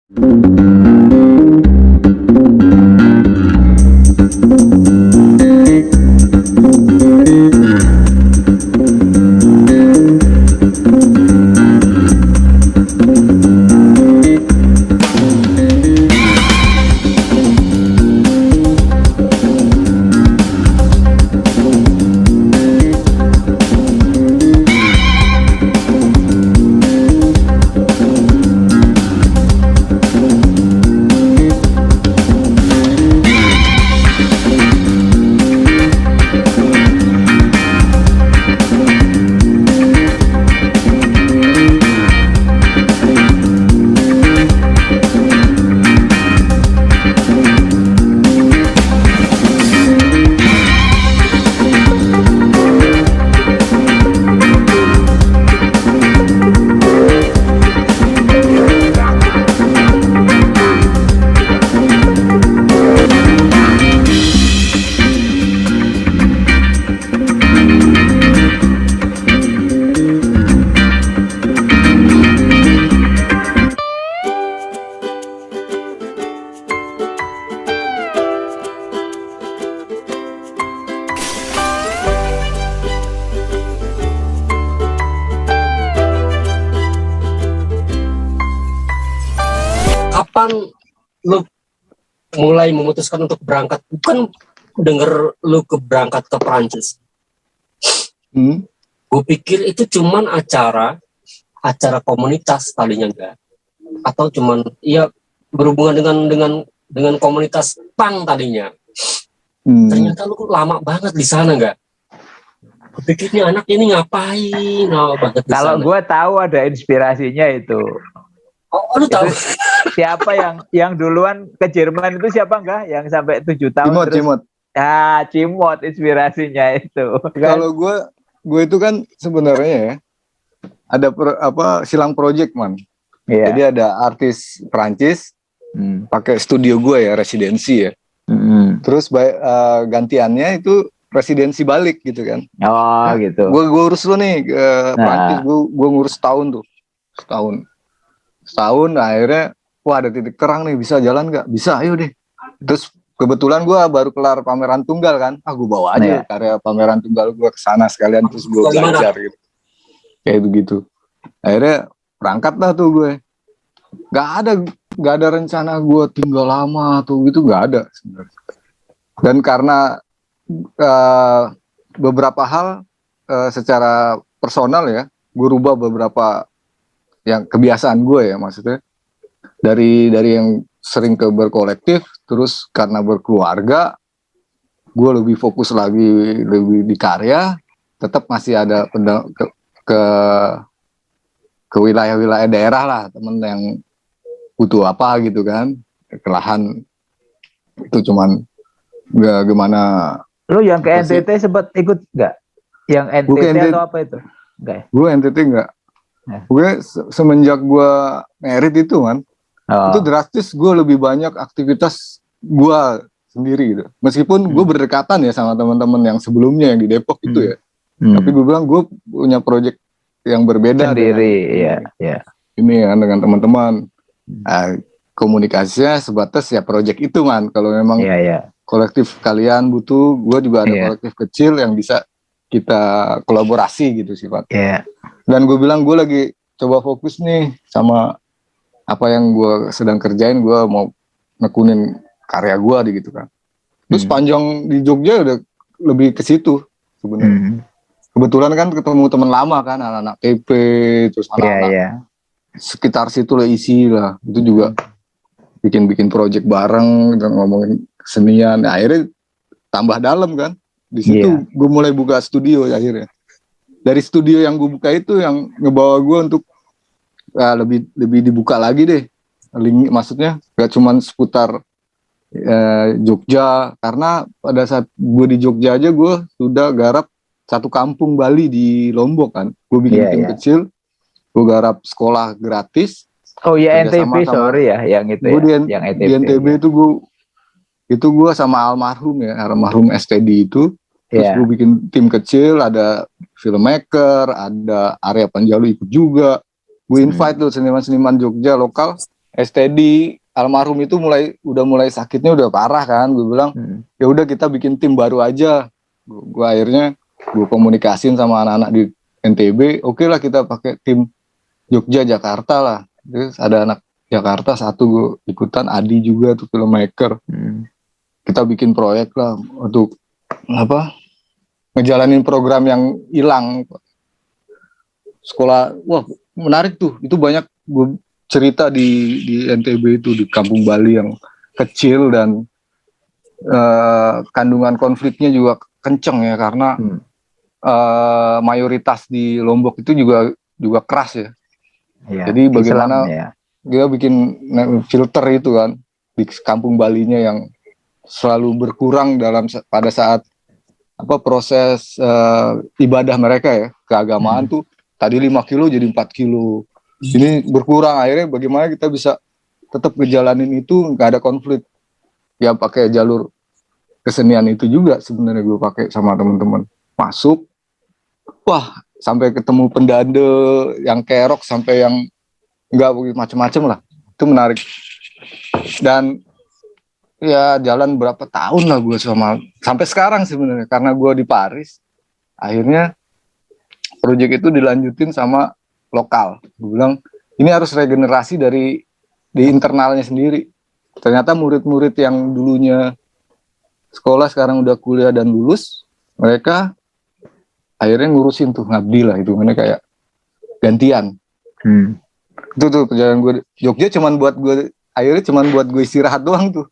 Kapan lu mulai memutuskan untuk berangkat? Bukan denger lu berangkat ke Perancis. Gue pikir itu cuman acara komunitas tadinya, enggak? Atau cuman ya berhubungan dengan komunitas punk tadinya. Ternyata lu lama banget di sana, enggak? Gue pikir nih anak ini ngapain lama banget di sana. Kalau gue tahu ada inspirasinya itu. Oh, lu tahu? Siapa yang duluan ke Jerman itu siapa enggak? Yang sampai 7 tahun Cimot. Ya, Cimot inspirasinya itu. Kalau gue itu kan sebenarnya ya ada silang project, man. Yeah. Jadi ada artis Perancis pakai studio gue ya, residensi ya. Terus gantiannya itu residensi balik gitu kan. Oh, gitu. Gue urus lu nih ke Perancis, gue ngurus setahun, akhirnya wah ada titik terang nih, bisa jalan nggak? Bisa, ayo deh. Terus kebetulan gue baru kelar pameran tunggal kan, gue bawa aja karya pameran tunggal gue ke sana sekalian, terus gue belajar gitu, kayak begitu. Akhirnya berangkat lah tuh gue. Gak ada rencana gue tinggal lama tuh gitu, gak ada sebenarnya. Dan karena beberapa hal secara personal ya, gue rubah beberapa yang kebiasaan gue ya, maksudnya dari yang sering ke berkolektif, terus karena berkeluarga gue lebih fokus lagi lebih di karya, tetap masih ada ke wilayah-wilayah daerah lah, temen yang butuh apa gitu kan, ke lahan itu cuman gak gimana. Lu yang ke NTT sempat ikut nggak? Yang NTT atau apa itu? Enggak. Gue NTT enggak. Gue semenjak gue merit itu kan, itu drastis gue lebih banyak aktivitas gue sendiri gitu. Meskipun gue berdekatan ya sama teman-teman yang sebelumnya yang di Depok itu ya. Tapi gue bilang gue punya project yang berbeda sendiri, ya. Ini kan dengan teman-teman. Komunikasinya sebatas ya project itu kan. Kalau memang kolektif kalian butuh, gue juga ada kolektif kecil yang bisa kita kolaborasi gitu sifatnya. Dan gue bilang gue lagi coba fokus nih sama apa yang gue sedang kerjain, gue mau nekunin karya gue gitu kan. Terus panjang di Jogja udah lebih ke situ sebenarnya. Kebetulan kan ketemu teman lama kan, anak-anak TP, terus anak-anak sekitar situ lah isi lah. Itu juga bikin project bareng, dan ngomongin kesenian. Nah, akhirnya tambah dalam kan. Di situ gue mulai buka studio ya, akhirnya. Dari studio yang gue buka itu yang ngebawa gue untuk lebih dibuka lagi deh. Maksudnya gak cuman seputar Jogja, karena pada saat gue di Jogja aja gue sudah garap satu kampung Bali di Lombok kan. Gue bikin tim kecil, gue garap sekolah gratis. Oh iya, NTB sorry ya, yang itu ya, yang NTB. Di NTB itu gue sama almarhum STD itu. Terus gue bikin tim kecil, ada filmmaker, ada Arya Panjalu ikut juga. Gue invite tuh seniman-seniman Jogja lokal, STD almarhum itu udah mulai sakitnya udah parah kan. Gue bilang ya udah kita bikin tim baru aja. Gue akhirnya gue komunikasiin sama anak-anak di NTB, oke lah kita pakai tim Jogja Jakarta lah. Terus ada anak Jakarta satu gue ikutan, Adi juga tuh filmmaker. Kita bikin proyek lah untuk ngejalanin program yang hilang sekolah. Wah menarik tuh, itu banyak gue cerita di NTB itu, di kampung Bali yang kecil dan kandungan konfliknya juga kenceng ya, karena mayoritas di Lombok itu juga keras ya. Jadi bagaimana dia bikin filter itu kan di kampung Balinya yang selalu berkurang pada saat proses ibadah mereka ya, keagamaan tuh tadi 5 kilo jadi 4 kilo. Ini berkurang, akhirnya bagaimana kita bisa tetap ngejalanin itu nggak ada konflik. Ya pakai jalur kesenian itu juga sebenarnya gue pakai sama teman-teman. Masuk, wah sampai ketemu pendade yang kerok sampai yang nggak macem-macem lah, itu menarik. Dan ya jalan berapa tahun lah gue sampai sekarang sebenarnya, karena gue di Paris akhirnya proyek itu dilanjutin sama lokal. Gue bilang ini harus regenerasi di internalnya sendiri. Ternyata murid-murid yang dulunya sekolah sekarang udah kuliah dan lulus, mereka akhirnya ngurusin tuh ngabdi lah, itu mana kayak gantian. Itu tuh perjalanan gue Jogja akhirnya cuman buat gue istirahat doang tuh.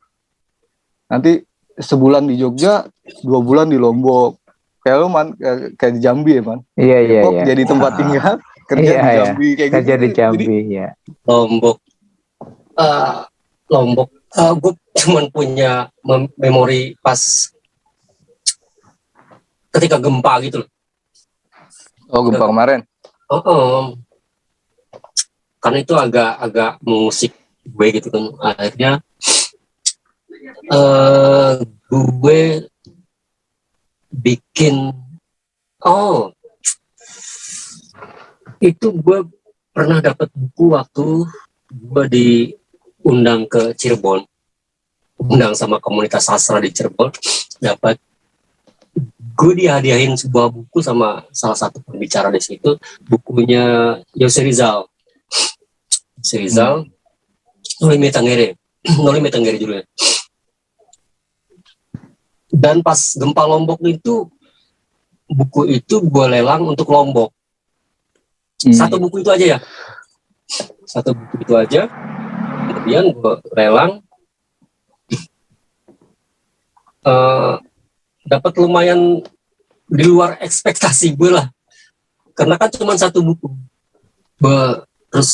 Nanti sebulan di Jogja, 2 bulan di Lombok. Kayak lu man, kayak di Jambi ya man. Iya. Jadi tempat tinggal, kerja di Jambi kayak kerja gitu. Di Jambi ya. Lombok. Gue cuman punya memori pas ketika gempa gitu loh. Oh gempa kemarin. Karena itu agak mengusik gue gitu kan. Akhirnya gue bikin itu gue pernah dapat buku waktu gue diundang ke Cirebon, undang sama komunitas sastra di Cirebon, gue dihadiahin sebuah buku sama salah satu pembicara di situ, bukunya Yose Rizal, Noli Me Tangere judulnya. Dan pas gempa Lombok itu, buku itu gue lelang untuk Lombok. Satu buku itu aja ya. Kemudian gue lelang. Dapat lumayan di luar ekspektasi gue lah. Karena kan cuma satu buku. Terus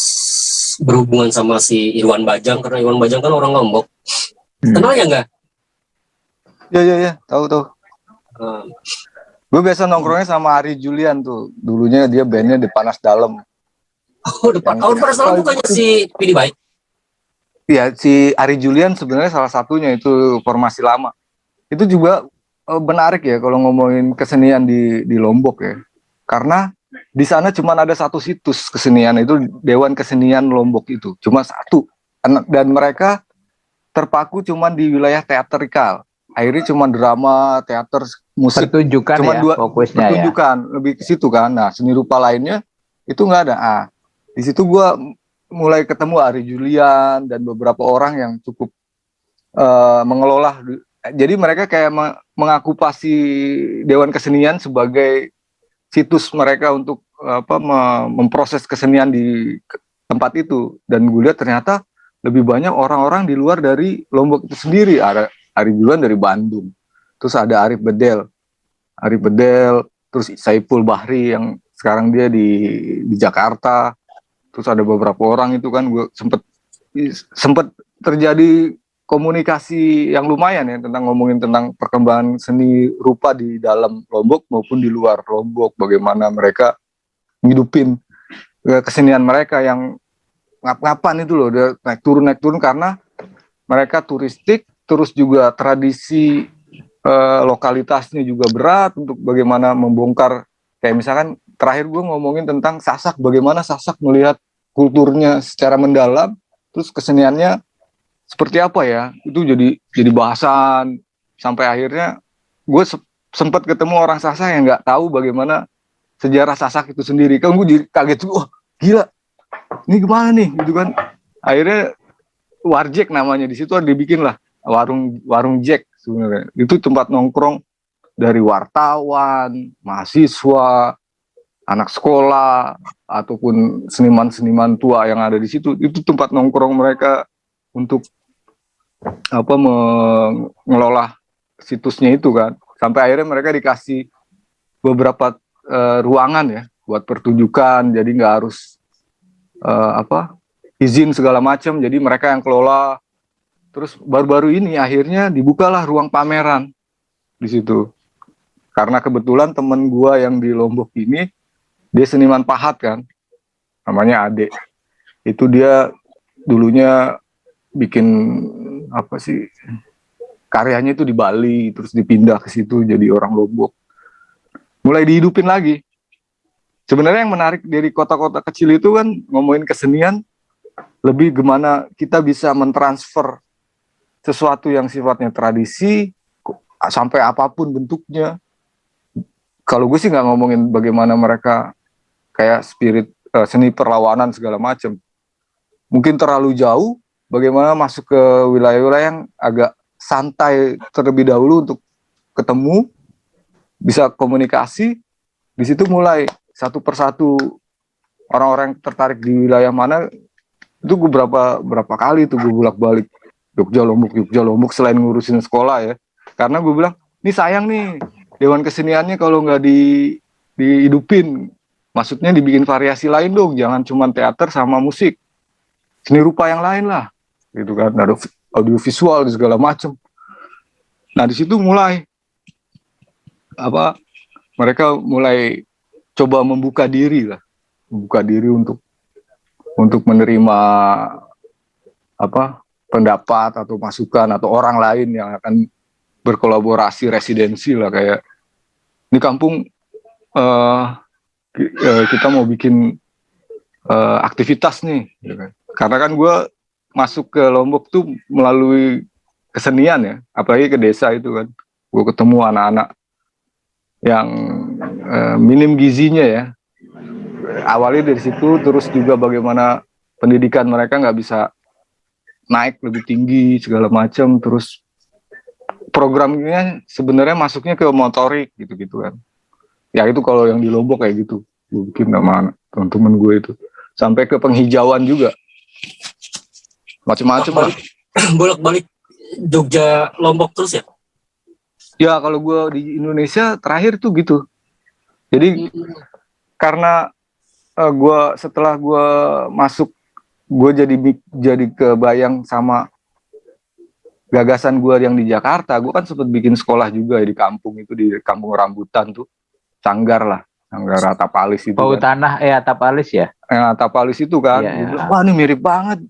berhubungan sama si Irwan Bajang, karena Irwan Bajang kan orang Lombok. Kenal ya enggak? Ya, tahu. Gue biasa nongkrongnya sama Ari Julian tuh. Dulunya dia bandnya di Panas Dalam. Panas Dalam bukannya si Pidi Baik? Iya, si Ari Julian sebenarnya salah satunya, itu formasi lama. Itu juga menarik ya kalau ngomongin kesenian di Lombok ya. Karena di sana cuma ada satu situs kesenian, itu Dewan Kesenian Lombok itu. Cuma satu. Dan mereka terpaku cuma di wilayah teatrikal. Akhirnya cuma drama, teater, musik, pertunjukan cuma ya, fokusnya pertunjukan ya. Lebih ke situ kan. Nah seni rupa lainnya itu nggak ada. Di situ gue mulai ketemu Ari Julian dan beberapa orang yang cukup mengelola. Jadi mereka kayak mengakupasi Dewan Kesenian sebagai situs mereka untuk memproses kesenian di tempat itu. Dan gue lihat ternyata lebih banyak orang-orang di luar dari Lombok itu sendiri. Ada Ari Julian dari Bandung, terus ada Arif Bedel, terus Saiful Bahri yang sekarang dia di Jakarta, terus ada beberapa orang itu kan. Gue sempet terjadi komunikasi yang lumayan ya, ngomongin tentang perkembangan seni rupa di dalam Lombok maupun di luar Lombok, bagaimana mereka ngidupin kesenian mereka yang ngap-ngapan itu loh, dia naik turun karena mereka turistik. Terus juga tradisi lokalitasnya juga berat untuk bagaimana membongkar. Kayak misalkan terakhir gue ngomongin tentang Sasak, bagaimana Sasak melihat kulturnya secara mendalam terus keseniannya seperti apa ya, itu jadi bahasan sampai akhirnya gue sempat ketemu orang Sasak yang nggak tahu bagaimana sejarah Sasak itu sendiri. Kan gue jadi kaget tuh, wah gila, ini gimana nih gitu kan. Akhirnya Warjek namanya, di situ dibikin lah warung Jack sebenarnya. Itu tempat nongkrong dari wartawan, mahasiswa, anak sekolah, ataupun seniman-seniman tua yang ada di situ. Itu tempat nongkrong mereka untuk mengelola situsnya itu kan. Sampai akhirnya mereka dikasih beberapa ruangan ya buat pertunjukan, jadi nggak harus izin segala macam, jadi mereka yang kelola. Terus baru-baru ini akhirnya dibukalah ruang pameran di situ, karena kebetulan temen gua yang di Lombok ini dia seniman pahat kan, namanya Ade. Itu dia dulunya bikin karyanya itu di Bali, terus dipindah ke situ jadi orang Lombok, mulai dihidupin lagi. Sebenarnya yang menarik dari kota-kota kecil itu kan, ngomongin kesenian, lebih gimana kita bisa mentransfer sesuatu yang sifatnya tradisi sampai apapun bentuknya. Kalau gue sih nggak ngomongin bagaimana mereka kayak spirit seni perlawanan segala macam. Mungkin terlalu jauh, bagaimana masuk ke wilayah-wilayah yang agak santai terlebih dahulu untuk ketemu, bisa komunikasi. Di situ mulai satu persatu orang-orang yang tertarik di wilayah mana. Itu gue berapa kali tuh gue bolak-balik Jogja Lombok selain ngurusin sekolah ya. Karena gue bilang, ini sayang nih Dewan Keseniannya kalau nggak dihidupin. Maksudnya dibikin variasi lain dong, jangan cuma teater sama musik. Seni rupa yang lain lah. Gitu kan, ada audiovisual segala macam. Nah, di situ mulai mereka mulai coba membuka diri untuk menerima pendapat atau masukan atau orang lain yang akan berkolaborasi residensi lah, kayak di kampung kita mau bikin aktivitas nih, gitu kan. Karena kan gue masuk ke Lombok tuh melalui kesenian ya, apalagi ke desa itu kan, gue ketemu anak-anak yang minim gizinya ya. Awalnya dari situ, terus juga bagaimana pendidikan mereka nggak bisa naik lebih tinggi segala macam. Terus programnya sebenarnya masuknya ke motorik gitu-gitu kan. Ya itu kalau yang di Lombok kayak gitu, gue bikin sama teman-teman gue itu, sampai ke penghijauan juga, macam-macam lah. Bolak-balik Jogja Lombok terus ya? Ya kalau gue di Indonesia terakhir tuh gitu. Jadi karena setelah gue masuk, gue jadi kebayang sama gagasan gue yang di Jakarta. Gue kan sempat bikin sekolah juga ya di kampung itu, di Kampung Rambutan tuh, Sanggar Atap Alis itu. Bau kan. Tanah Atap Alis ya? Atap Alis itu kan. Bilang, wah ini mirip banget.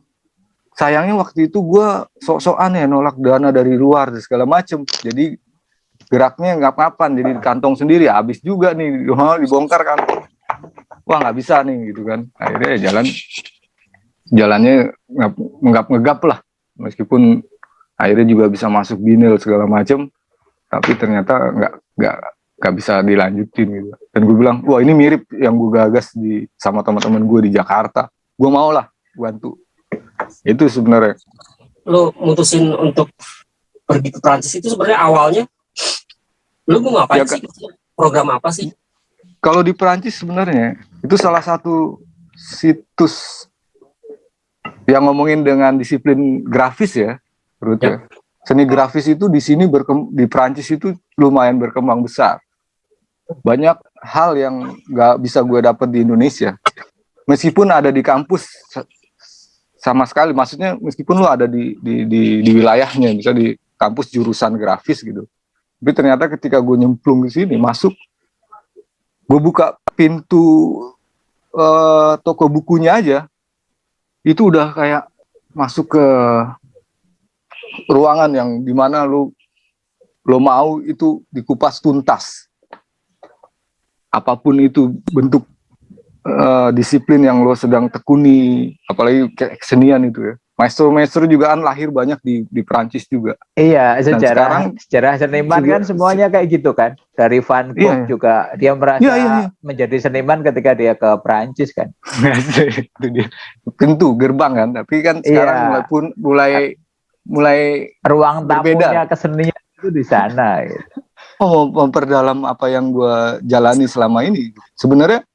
Sayangnya waktu itu gue sok-sokan ya nolak dana dari luar dan segala macem. Jadi geraknya ngap-ngapan, jadi kantong sendiri, habis juga nih, dibongkar kan. Wah nggak bisa nih gitu kan. Akhirnya jalannya ngegap lah, meskipun akhirnya juga bisa masuk binil segala macam, tapi ternyata nggak bisa dilanjutin gitu. Dan gue bilang, wah ini mirip yang gue gagas sama teman-teman gue di Jakarta, gue mau lah bantu. Itu sebenarnya. Lo mutusin untuk pergi ke Prancis itu sebenarnya awalnya lo mau ngapain sih? Program apa sih? Kalau di Prancis sebenarnya itu salah satu situs yang ngomongin dengan disiplin grafis ya, Ruth ya. Seni grafis itu di sini di Prancis itu lumayan berkembang besar. Banyak hal yang nggak bisa gue dapet di Indonesia, meskipun ada di kampus sama sekali. Maksudnya meskipun lo ada di wilayahnya, bisa di kampus jurusan grafis gitu. Tapi ternyata ketika gue nyemplung di sini, masuk, gue buka pintu toko bukunya aja, itu udah kayak masuk ke ruangan yang dimana lo mau itu dikupas tuntas. Apapun itu bentuk disiplin yang lo sedang tekuni, apalagi kesenian itu ya, maestro juga kan lahir banyak di Prancis juga. Iya, sejarah seniman kan semuanya kayak gitu kan. Dari Van Gogh juga dia merasa menjadi seniman ketika dia ke Prancis kan. Itu dia. Tentu gerbang kan, tapi kan sekarang mulai ruang berbeda. Tamunya kesenian itu di sana gitu. Memperdalam apa yang gue jalani selama ini. Sebenarnya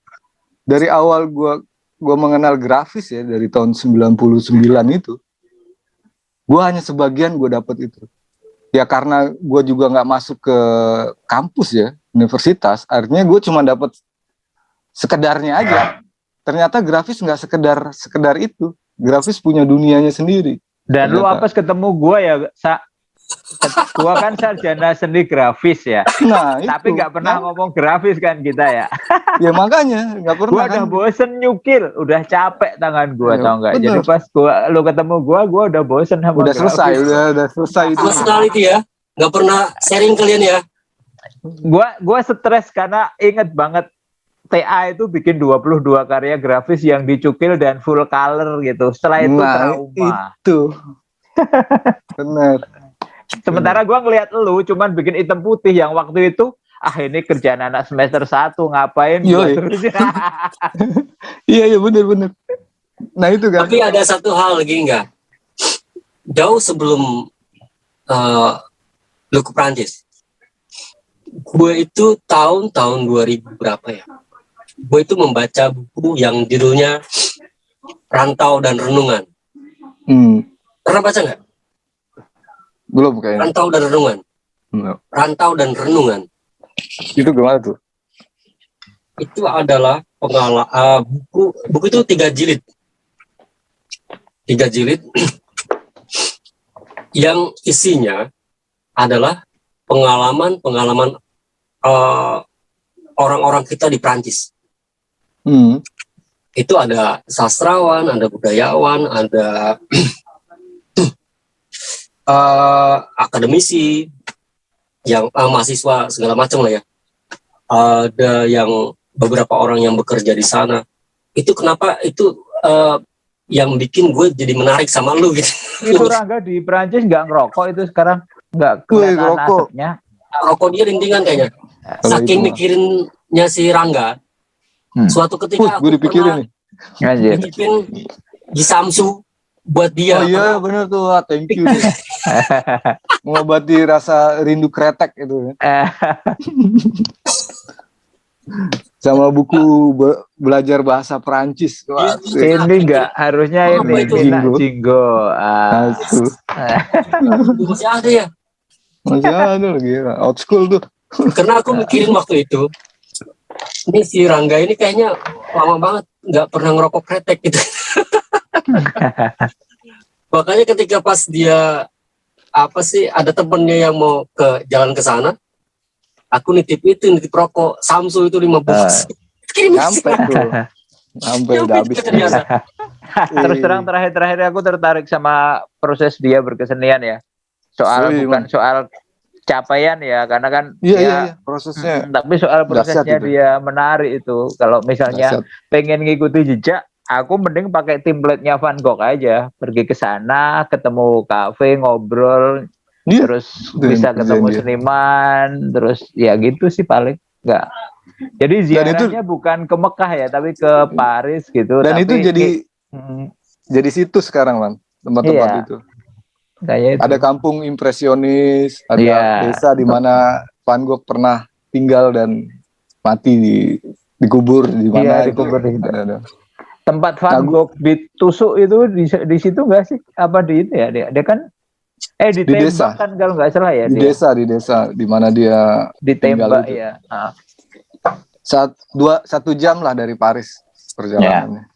dari awal gue mengenal grafis ya, dari tahun 99 itu, gue hanya sebagian gue dapat itu. Ya karena gue juga nggak masuk ke kampus ya, universitas, artinya gue cuma dapat sekedarnya aja. Ternyata grafis nggak sekedar itu. Grafis punya dunianya sendiri. Dan ternyata. Lu apes ketemu gue ya, gua kan sarjana seni grafis ya. Nah, tapi nggak pernah ngomong grafis kan kita ya. Ya makanya nggak pernah. Gua udah bosen nyukir, udah capek tangan gua, tau nggak? Jadi pas lu ketemu gua udah bosen sama udah grafis. Udah selesai itu. Personality ya, nggak pernah sharing kalian ya. Gua stres karena inget banget TA itu bikin 22 karya grafis yang dicukil dan full color gitu. Setelah itu trauma. Itu. Bener. Sementara gue ngelihat lu cuman bikin hitam putih yang waktu itu ini kerjaan anak semester 1 ngapain terus. Iya bener. Nah itu kan. Tapi ada satu hal lagi enggak. Jauh sebelum lu ke Prancis, gue itu tahun 2000 berapa ya? Gue itu membaca buku yang judulnya Rantau dan Renungan. Pernah baca nggak? Belum kayaknya. Rantau dan Renungan. Rantau dan Renungan. Itu gimana tuh? Itu adalah buku itu 3 jilid. 3 jilid yang isinya adalah pengalaman orang-orang kita di Prancis. Itu ada sastrawan, ada budayawan, ada akademisi, yang mahasiswa segala macam lah ya. Ada yang beberapa orang yang bekerja di sana. Itu kenapa itu yang bikin gue jadi menarik sama lu gitu. Itu Rangga di Prancis nggak ngerokok itu sekarang, nggak kelihatan asapnya. Rokok dia rintingan kayaknya. Saking mikirinnya si Rangga. Suatu ketika gue dipikirin nih. Bikin di Samsu buat dia. Oh iya bener tuh, thank you. Mengobati rasa rindu kretek itu. Sama buku belajar bahasa Perancis. Ini enggak, harusnya ini Jinggo. Masih ada ya? Masih ada lagi, old school tuh. Karena aku mikirin waktu itu, ini si Rangga ini kayaknya lama banget nggak pernah ngerokok kretek gitu. Makanya ketika pas dia ada temennya yang mau jalan ke sana, aku nitip rokok Samsu itu 5 box. Sampai udah habis. Terus terang terakhir aku tertarik sama proses dia berkesenian ya. Bukan soal capaian ya, karena kan prosesnya. Tapi soal prosesnya dia menarik itu. Kalau misalnya pengen ngikuti jejak, aku mending pakai template-nya Van Gogh aja, pergi ke sana, ketemu kafe, ngobrol, terus bisa ketemu seniman, terus ya gitu sih paling. Enggak. Jadi ziarahnya bukan ke Mekah ya, tapi ke Paris gitu. Dan itu jadi situs sekarang, Man, tempat-tempat itu. Ada kampung impresionis, ada desa di mana Van Gogh pernah tinggal dan mati dikubur di mana? Iya, dikubur di situ. Tempat Van Gogh ditusuk itu di situ nggak sih? Apa di itu ya? Dia kan ditembak desa. Kan kalau nggak salah ya. Di desa di mana dia ditembak ya. 1 jam lah dari Paris perjalanannya.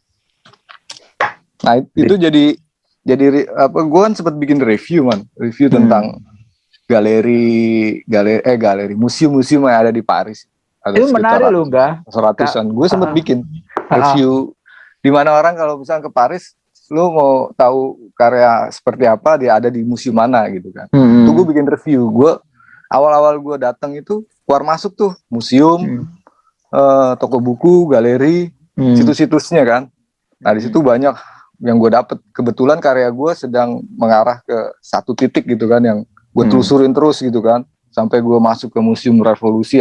Nah itu jadi gue kan sempat bikin review tentang galeri museum yang ada di Paris. Itu menarik loh, enggak? 100-an. Gue sempat bikin review di mana orang kalau misalnya ke Paris, lu mau tahu karya seperti apa, dia ada di museum mana gitu kan. Itu gue bikin review. Gue awal-awal gue datang itu keluar masuk tuh museum, toko buku, galeri, situs-situsnya kan. Nah di situ banyak yang gue dapet. Kebetulan karya gue sedang mengarah ke satu titik gitu kan, yang gue telusurin terus gitu kan, sampai gue masuk ke Museum Revolusi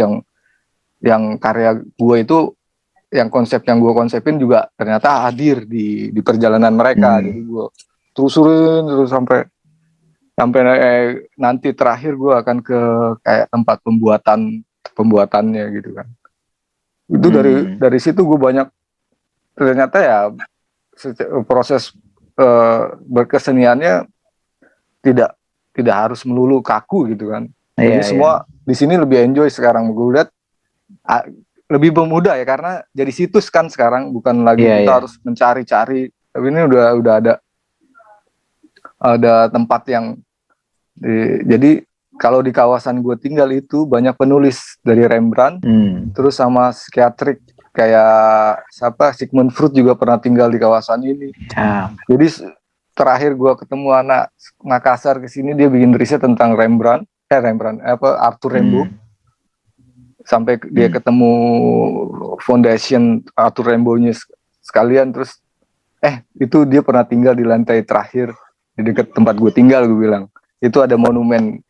yang karya gue itu, yang konsep yang gue konsepin juga ternyata hadir di perjalanan mereka. Jadi gue telusurin terus sampai nanti terakhir gue akan ke kayak tempat pembuatannya gitu kan. Itu dari situ gue banyak, ternyata ya proses berkeseniannya tidak harus melulu kaku gitu kan. Jadi semua di sini lebih enjoy sekarang. Gue lihat lebih bermudah ya, karena jadi situs kan sekarang, bukan lagi kita harus mencari-cari. Tapi ini udah ada tempat yang jadi kalau di kawasan gue tinggal itu banyak penulis dari Rembrandt, terus sama psikiatrik kayak siapa, Sigmund Freud juga pernah tinggal di kawasan ini. Jadi terakhir gue ketemu anak Makassar kesini, dia bikin riset tentang Arthur Rimbaud, sampai dia ketemu foundation Arthur Rimbaud-nya sekalian. Terus itu dia pernah tinggal di lantai terakhir di dekat tempat gue tinggal. Gue bilang itu ada monumen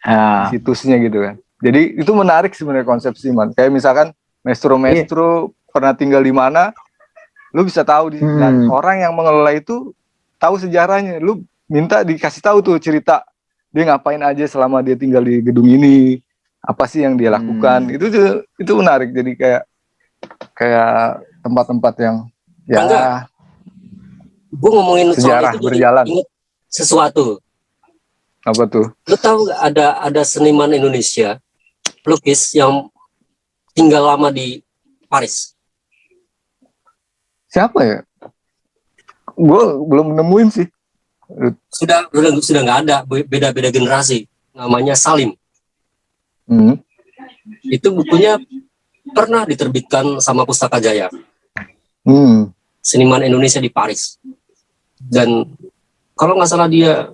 situsnya gitu kan. Jadi itu menarik sebenarnya konsep Siman. Kayak misalkan maestro pernah tinggal di mana, lu bisa tahu dan orang yang mengelola itu tahu sejarahnya. Lu minta dikasih tahu tuh cerita dia ngapain aja selama dia tinggal di gedung ini, apa sih yang dia lakukan. Itu menarik. Jadi kayak tempat-tempat yang gue ngomongin sejarah soal itu berjalan. Ingat sesuatu. Apa tuh? Lu tahu gak ada seniman Indonesia pelukis yang tinggal lama di Paris? Siapa ya? Gue belum nemuin sih. Sudah nggak ada, beda generasi. Namanya Salim. Itu bukunya pernah diterbitkan sama Pustaka Jaya. Seniman Indonesia di Paris. Dan kalau nggak salah dia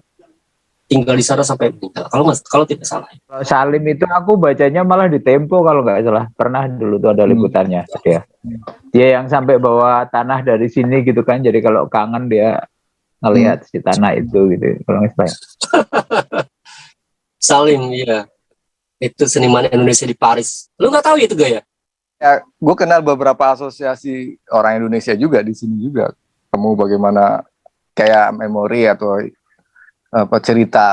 tinggal di sana sampai meninggal. Kalau tidak salah. Kalau Salim itu aku bacanya malah di Tempo kalau nggak salah. Pernah dulu tuh ada liputannya. Dia yang sampai bawa tanah dari sini gitu kan. Jadi kalau kangen dia ngelihat si tanah itu gitu. Kalau nggak salah. Salim, iya. Itu seniman Indonesia di Paris. Lu nggak tahu itu Gaya? Ya, gue kenal beberapa asosiasi orang Indonesia juga di sini juga. Kamu bagaimana kayak memori atau cerita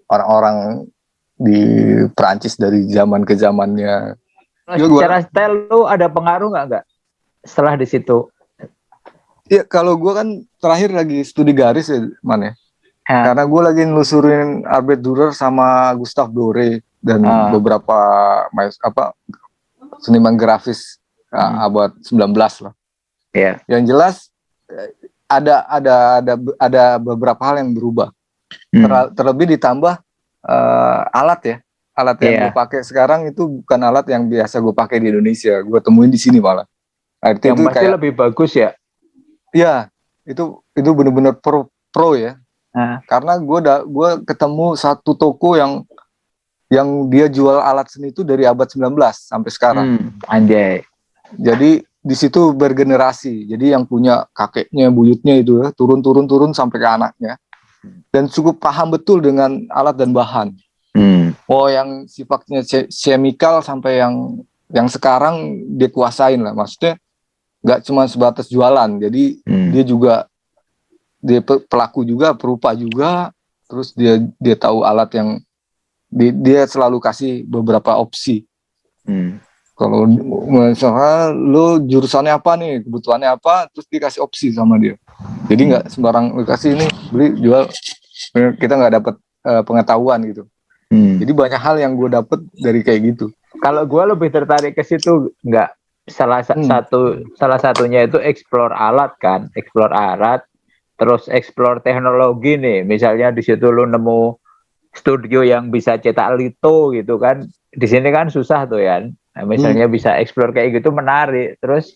orang-orang di Perancis dari zaman ke zamannya. Secara style lu ada pengaruh nggak setelah di situ? Iya, kalau gue kan terakhir lagi studi garis ya, Man ya. Karena gue lagi nelusurin Albert Dürer sama Gustave Doré dan beberapa seniman grafis abad 19 lah. Yang jelas ada beberapa hal yang berubah. Terlebih ditambah alat yang gue pakai sekarang itu bukan alat yang biasa gue pakai di Indonesia. Gue temuin di sini malah. Yang itu pasti kayak, lebih bagus ya. Iya, itu benar-benar pro ya. Karena gue ketemu satu toko yang dia jual alat seni itu dari abad 19 sampai sekarang. Anjay. Jadi di situ bergenerasi. Jadi yang punya kakeknya, buyutnya itu ya, turun sampai ke anaknya. Dan cukup paham betul dengan alat dan bahan. Yang sifatnya chemical sampai yang sekarang dia kuasain lah. Maksudnya nggak cuma sebatas jualan. Jadi dia pelaku juga, perupa juga. Terus dia tahu alat yang dia selalu kasih beberapa opsi. Kalau misalnya lo jurusannya apa nih, kebutuhannya apa, terus dikasih opsi sama dia. Jadi nggak sembarang lo kasih ini beli jual, kita nggak dapat pengetahuan gitu. Jadi banyak hal yang gue dapet dari kayak gitu. Kalau gue lebih tertarik ke situ, nggak salah satunya itu explore alat kan, explore alat, terus explore teknologi nih. Misalnya di situ lo nemu studio yang bisa cetak lito gitu kan, di sini kan susah tuh ya. Nah, misalnya bisa explore kayak gitu menarik. Terus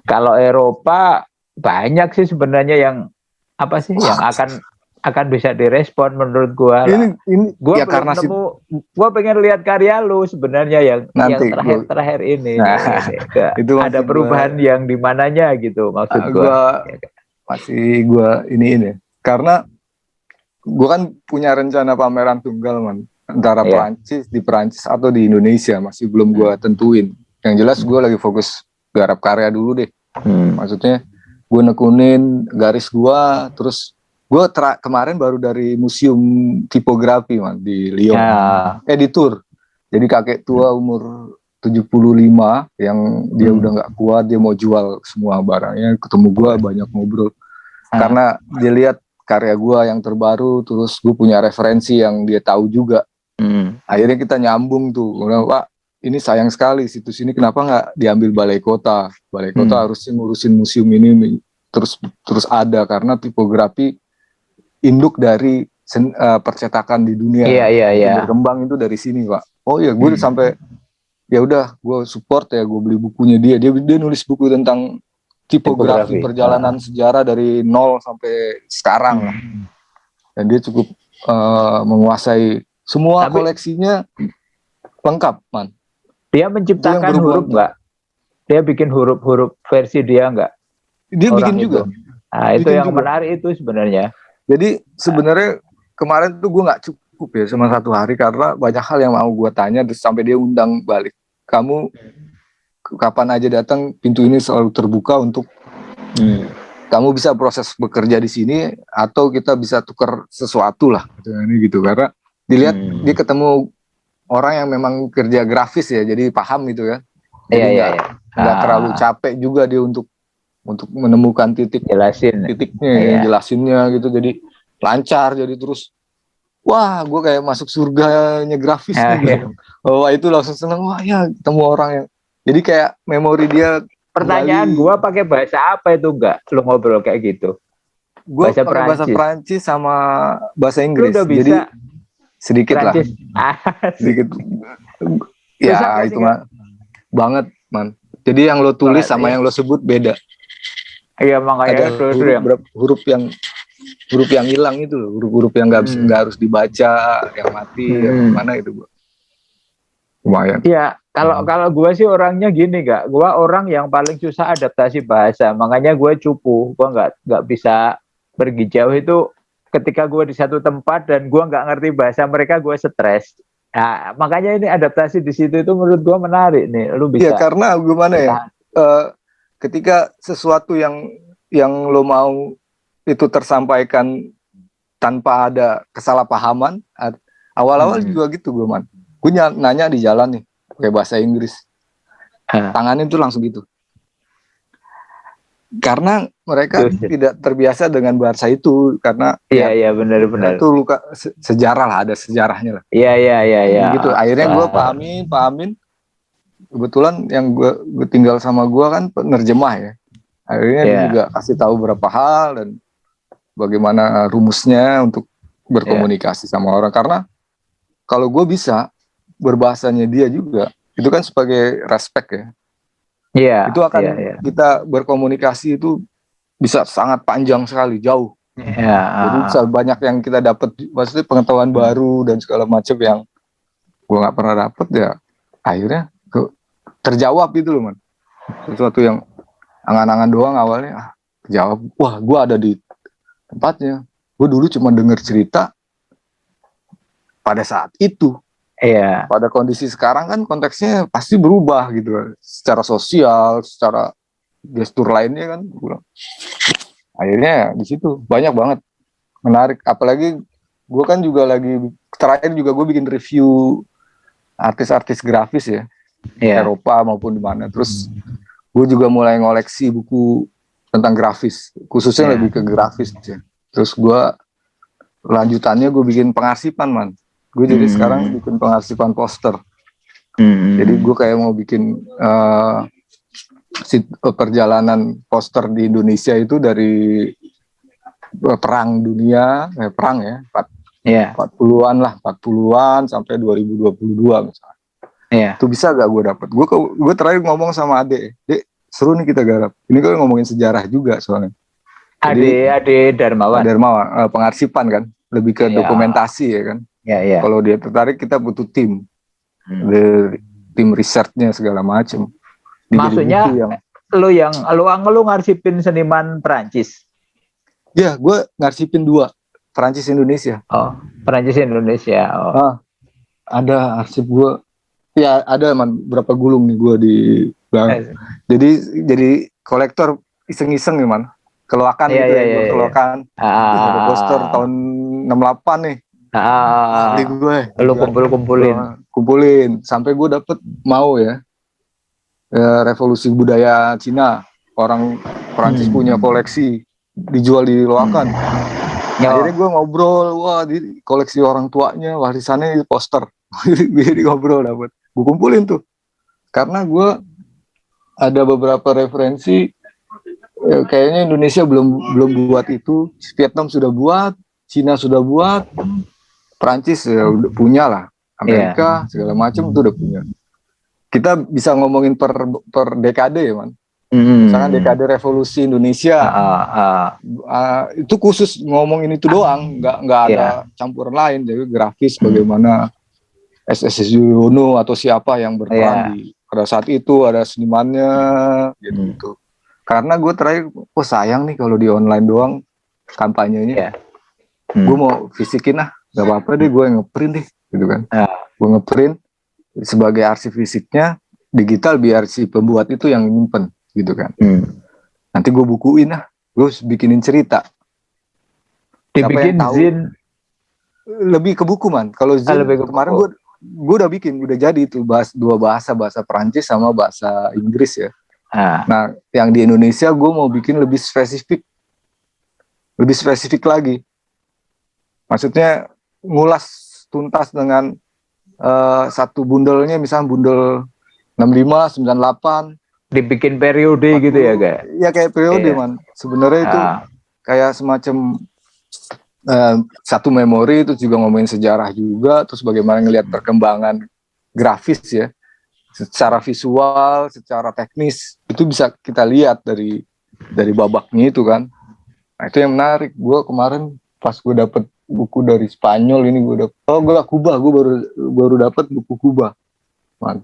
kalau Eropa banyak sih sebenarnya yang yang akan bisa direspon menurut gua. Gua ya karena gua pengen lihat karya lu sebenarnya yang terakhir ini. Itu ada perubahan yang di mananya gitu maksud gua. masih gue ini karena gue kan punya rencana pameran tunggal man, antara di Perancis atau di Indonesia, masih belum gue tentuin. Yang jelas gue lagi fokus garap karya dulu deh. Maksudnya gue nekunin garis gue, terus gue kemarin baru dari museum tipografi man di Lyon, di tour. Jadi kakek tua umur 75 yang dia udah nggak kuat, dia mau jual semua barangnya, ketemu gue banyak ngobrol karena dia lihat karya gue yang terbaru, terus gue punya referensi yang dia tahu juga. Akhirnya kita nyambung tuh, Pak, ini sayang sekali situs ini kenapa nggak diambil Balai Kota harusnya ngurusin museum ini terus ada, karena tipografi induk dari percetakan di dunia. Berkembang itu dari sini, Pak. Oh ya, gue sampai ya udah gue support ya, gue beli bukunya dia nulis buku tentang tipografi perjalanan sejarah dari nol sampai sekarang. Dan dia cukup menguasai semua koleksinya lengkap man. Dia menciptakan huruf nggak? Dia bikin huruf-huruf versi dia nggak? Dia bikin juga. Nah, itu yang menarik itu sebenarnya. Jadi sebenarnya kemarin tuh gue nggak cukup ya cuma 1 hari, karena banyak hal yang mau gue tanya, terus sampai dia undang balik. Kamu kapan aja datang, pintu ini selalu terbuka untuk kamu bisa proses bekerja di sini, atau kita bisa tukar sesuatu lah gitu. Karena dilihat dia ketemu orang yang memang kerja grafis ya, jadi paham gitu kan. Nggak terlalu capek juga dia untuk menemukan titiknya, jelasinnya gitu. Jadi lancar, jadi terus wah gue kayak masuk surganya grafis gitu. Oh itu langsung seneng, wah ya ketemu orang yang jadi kayak memori dia. Pertanyaan gue pakai bahasa apa itu enggak? Lu ngobrol kayak gitu? Gue pakai bahasa Perancis sama bahasa Inggris. Lu udah bisa jadi sedikit Perancis lah. Sedikit. Ya itu mah banget man. Jadi yang lo tulis sama yang lo sebut beda. Iya makanya ada huruf yang hilang itu loh, huruf-huruf yang nggak harus dibaca, yang mati, yang mana itu gue. Lumayan. Iya. Kalau gue sih orangnya gini gak, gue orang yang paling susah adaptasi bahasa, makanya gue cupu, gue nggak bisa pergi jauh itu ketika gue di satu tempat dan gue nggak ngerti bahasa mereka, gue stres. Nah, makanya ini adaptasi di situ itu menurut gue menarik nih, lu bisa. Iya karena gimana ya, ketika sesuatu yang lo mau itu tersampaikan tanpa ada kesalahpahaman, awal-awal juga gitu gue man, gue nanya di jalan nih. Pakai bahasa Inggris, tangannya tuh langsung gitu, karena mereka tidak terbiasa dengan bahasa itu, karena iya benar itu luka sejarah lah, ada sejarahnya lah. Iya. Gitu. Akhirnya gue pahamin. Kebetulan yang gue tinggal sama gue kan penerjemah ya. Akhirnya dia juga kasih tahu beberapa hal dan bagaimana rumusnya untuk berkomunikasi sama orang. Karena kalau gue bisa berbahasanya dia juga, itu kan sebagai respect ya. Iya. Itu akan kita berkomunikasi itu bisa sangat panjang sekali, jauh. Jadi banyak yang kita dapat, maksudnya pengetahuan baru dan segala macam yang gue nggak pernah dapat ya. Akhirnya terjawab gitu loh man. Sesuatu yang angan-angan doang awalnya, terjawab. Wah, gue ada di tempatnya. Gue dulu cuma dengar cerita pada saat itu. Iya. Pada kondisi sekarang kan konteksnya pasti berubah gitu, secara sosial, secara gestur lainnya kan. Akhirnya di situ banyak banget menarik. Apalagi gue kan juga terakhir juga gue bikin review artis-artis grafis ya, Eropa maupun di mana. Terus gue juga mulai ngoleksi buku tentang grafis, khususnya lebih ke grafis ya. Terus gue lanjutannya gue bikin pengarsipan man. Gue jadi sekarang bikin pengarsipan poster. Jadi gue kayak mau bikin perjalanan poster di Indonesia itu dari perang dunia, perang ya, 40-an lah, 40-an sampai 2022 misalnya. Itu bisa gak gue dapet? Gue terakhir ngomong sama Ade, Dek, seru nih kita garap. Ini kan ngomongin sejarah juga soalnya. Ade Darmawan. Pengarsipan kan, lebih ke dokumentasi ya kan. Kalau dia tertarik kita butuh tim, tim risetnya segala macam. Maksudnya lu ngarsipin seniman Perancis? Ya, gue ngarsipin 2, Perancis Indonesia. Oh, Perancis Indonesia. Oh. Ada arsip gue. Ya ada man, berapa gulung nih gue di belakang. Jadi kolektor iseng-iseng nih man. Keluakan gitu ya, keluakan. Ada poster tahun 68 nih. Ahli gue. Lu kumpulin sampai gue dapet mau ya. Revolusi budaya Cina. Orang Perancis punya koleksi dijual di Loakan. Akhirnya gue ngobrol, wah di koleksi orang tuanya, warisannya di poster. Jadi ngobrol dapet. Gue kumpulin tuh. Karena gue ada beberapa referensi, kayaknya Indonesia belum buat itu. Vietnam sudah buat, Cina sudah buat, Perancis ya udah punya lah, Amerika segala macam itu udah punya. Kita bisa ngomongin per dekade ya man. Misalkan dekade revolusi Indonesia, itu khusus ngomongin itu doang, nggak ada campuran lain. Jadi grafis bagaimana SSS Yuwono atau siapa yang berperan pada saat itu, ada senimannya gitu. Karena gue terakhir, sayang nih kalau di online doang kampanyenya. Gue mau fisikin lah, nggak apa-apa deh, gue ngeprint deh, gitu kan. Gue ngeprint sebagai arsip fisiknya, digital biar si pembuat itu yang nyimpen. Gitu kan. Nanti gue bukuin lah, gue bikinin cerita. Dibikin zin lebih ke buku man. Kalau zin kemarin gue udah bikin, udah jadi itu 2 bahasa Perancis sama bahasa Inggris ya. Nah yang di Indonesia gue mau bikin lebih spesifik lagi. Maksudnya ngulas tuntas dengan satu bundelnya, misalnya bundel 65, 98. Dibikin periode 40, gitu ya Kak? Ya kayak periode man. Sebenarnya itu kayak semacam satu memori, itu juga ngomongin sejarah juga, terus bagaimana ngelihat perkembangan grafis ya, secara visual, secara teknis itu bisa kita lihat dari babaknya itu kan. Nah itu yang menarik. Gue kemarin pas gue dapet buku dari Spanyol ini, gue Kuba, gue baru dapet buku Kuba man.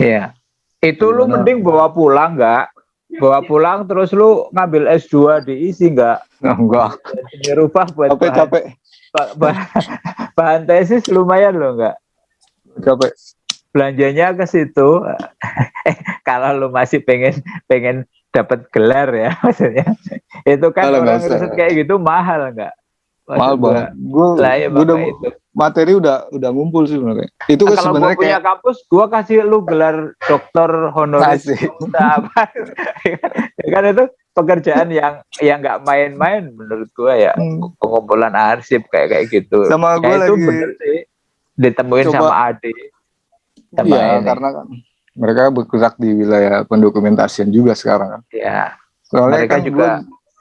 Iya. Itu lu mending bawa pulang nggak? Bawa pulang terus lu ngambil S2 diisi nggak? Enggak. Dirubah buat capek. Bahan tesis lumayan loh nggak? Capek. Belanjanya ke situ. Kalau lu masih pengen dapat gelar ya maksudnya. Itu kan orang riset kayak gitu mahal nggak? Mahal banget. Gue udah materi udah ngumpul sih sebenarnya. Itu kan kalau gue punya kampus, gue kasih lu gelar doktor honoris causa. Kan itu pekerjaan yang nggak main-main menurut gue ya. Pengumpulan arsip kayak gitu. Sama gue itu lagi bener sih. Ditemuin sama Ade. Iya, karena kan mereka bergerak di wilayah pendokumentasian juga sekarang kan. Iya. Soalnya mereka kan juga.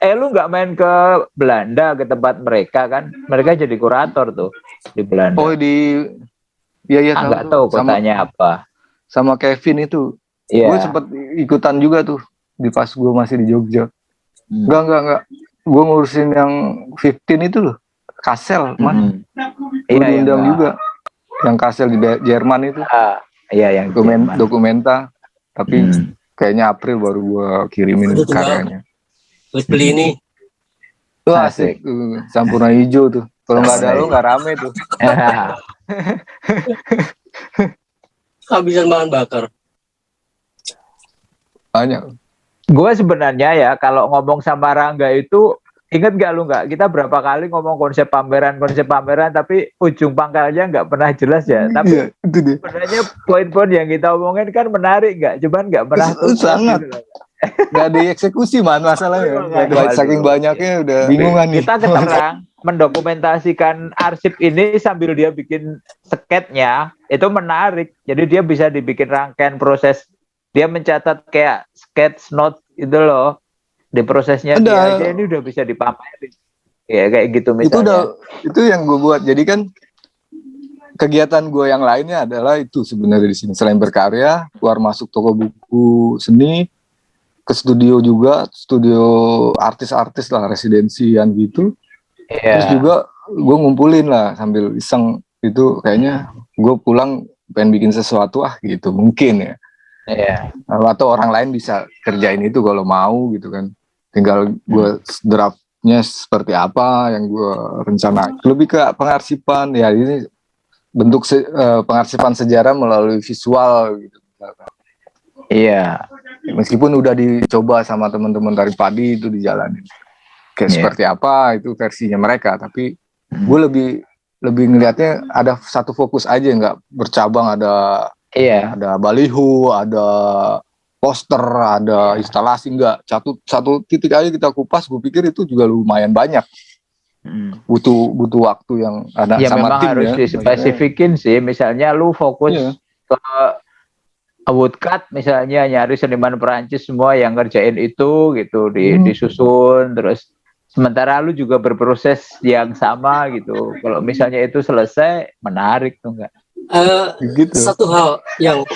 Lu nggak main ke Belanda, ke tempat mereka kan? Mereka jadi kurator tuh di Belanda. Oh iya nggak tahu kotanya apa. Sama Kevin itu. Gue sempat ikutan juga tuh di pas gue masih di Jogja. Enggak. Gue ngurusin yang 15 itu loh. Kassel, man. Gue diundang juga. Yang Kassel di Jerman itu. Iya, yang dokumenta. Tapi kayaknya April baru gue kirimin karyanya. Terus beli ini. Tuh asik. Sampurna hijau tuh. Kalau nggak ada lo nggak rame tuh. Habisan bahan bakar. Banyak. Gue sebenarnya ya kalau ngomong sama Rangga itu, inget gak lu nggak? Kita berapa kali ngomong konsep pameran, tapi ujung pangkalnya nggak pernah jelas ya. Tapi sebenarnya poin-poin yang kita omongin kan menarik nggak? Cuman nggak pernah sangat. Gitu. Gak dieksekusi man masalahnya. Saking banyaknya udah bingungan nih. Kita keterang mendokumentasikan arsip ini sambil dia bikin sketnya, itu menarik. Jadi dia bisa dibikin rangkaian proses. Dia mencatat kayak sketch note itu loh. Di prosesnya dia aja ini udah bisa dipamerin. Ya kayak gitu misalnya. Itu yang gue buat. Jadi kan kegiatan gue yang lainnya adalah itu sebenarnya di sini. Selain berkarya, keluar masuk toko buku seni, ke studio juga, studio artis-artis lah, residensian gitu. Terus juga gue ngumpulin lah sambil iseng itu, kayaknya gue pulang pengen bikin sesuatu gitu mungkin ya. Atau orang lain bisa kerjain itu kalau mau gitu kan. Tinggal gue draft konsepnya seperti apa yang gue rencana. Lebih ke pengarsipan ya, ini bentuk pengarsipan sejarah melalui visual gitu. Iya. Meskipun udah dicoba sama teman-teman Tari Padi itu dijalanin kayak seperti apa itu versinya mereka, tapi gue lebih ngelihatnya ada satu fokus aja, nggak bercabang, ada baliho, ada poster, ada instalasi, nggak satu titik aja kita kupas. Gue pikir itu juga lumayan banyak. Butuh waktu yang ada ya, sama memang tim harus dispesifikin sih. Misalnya lu fokus ke woodcut, misalnya nyari seniman Perancis semua yang ngerjain itu gitu, disusun, terus sementara lu juga berproses yang sama gitu. Kalau misalnya itu selesai, menarik tuh enggak? Gitu. Satu hal yang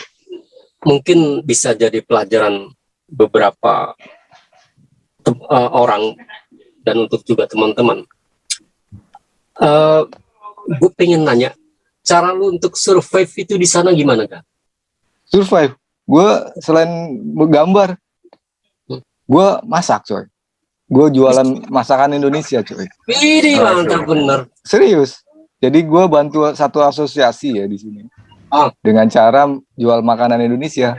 mungkin bisa jadi pelajaran beberapa orang dan untuk juga teman-teman. Gue pengen nanya, cara lu untuk survive itu di sana gimana, Kak? Survive? Gue selain gambar, gue masak, coy. Gue jualan masakan Indonesia, coy. Ini mantap bener. Serius. Jadi gue bantu satu asosiasi ya di sini. Dengan cara jual makanan Indonesia.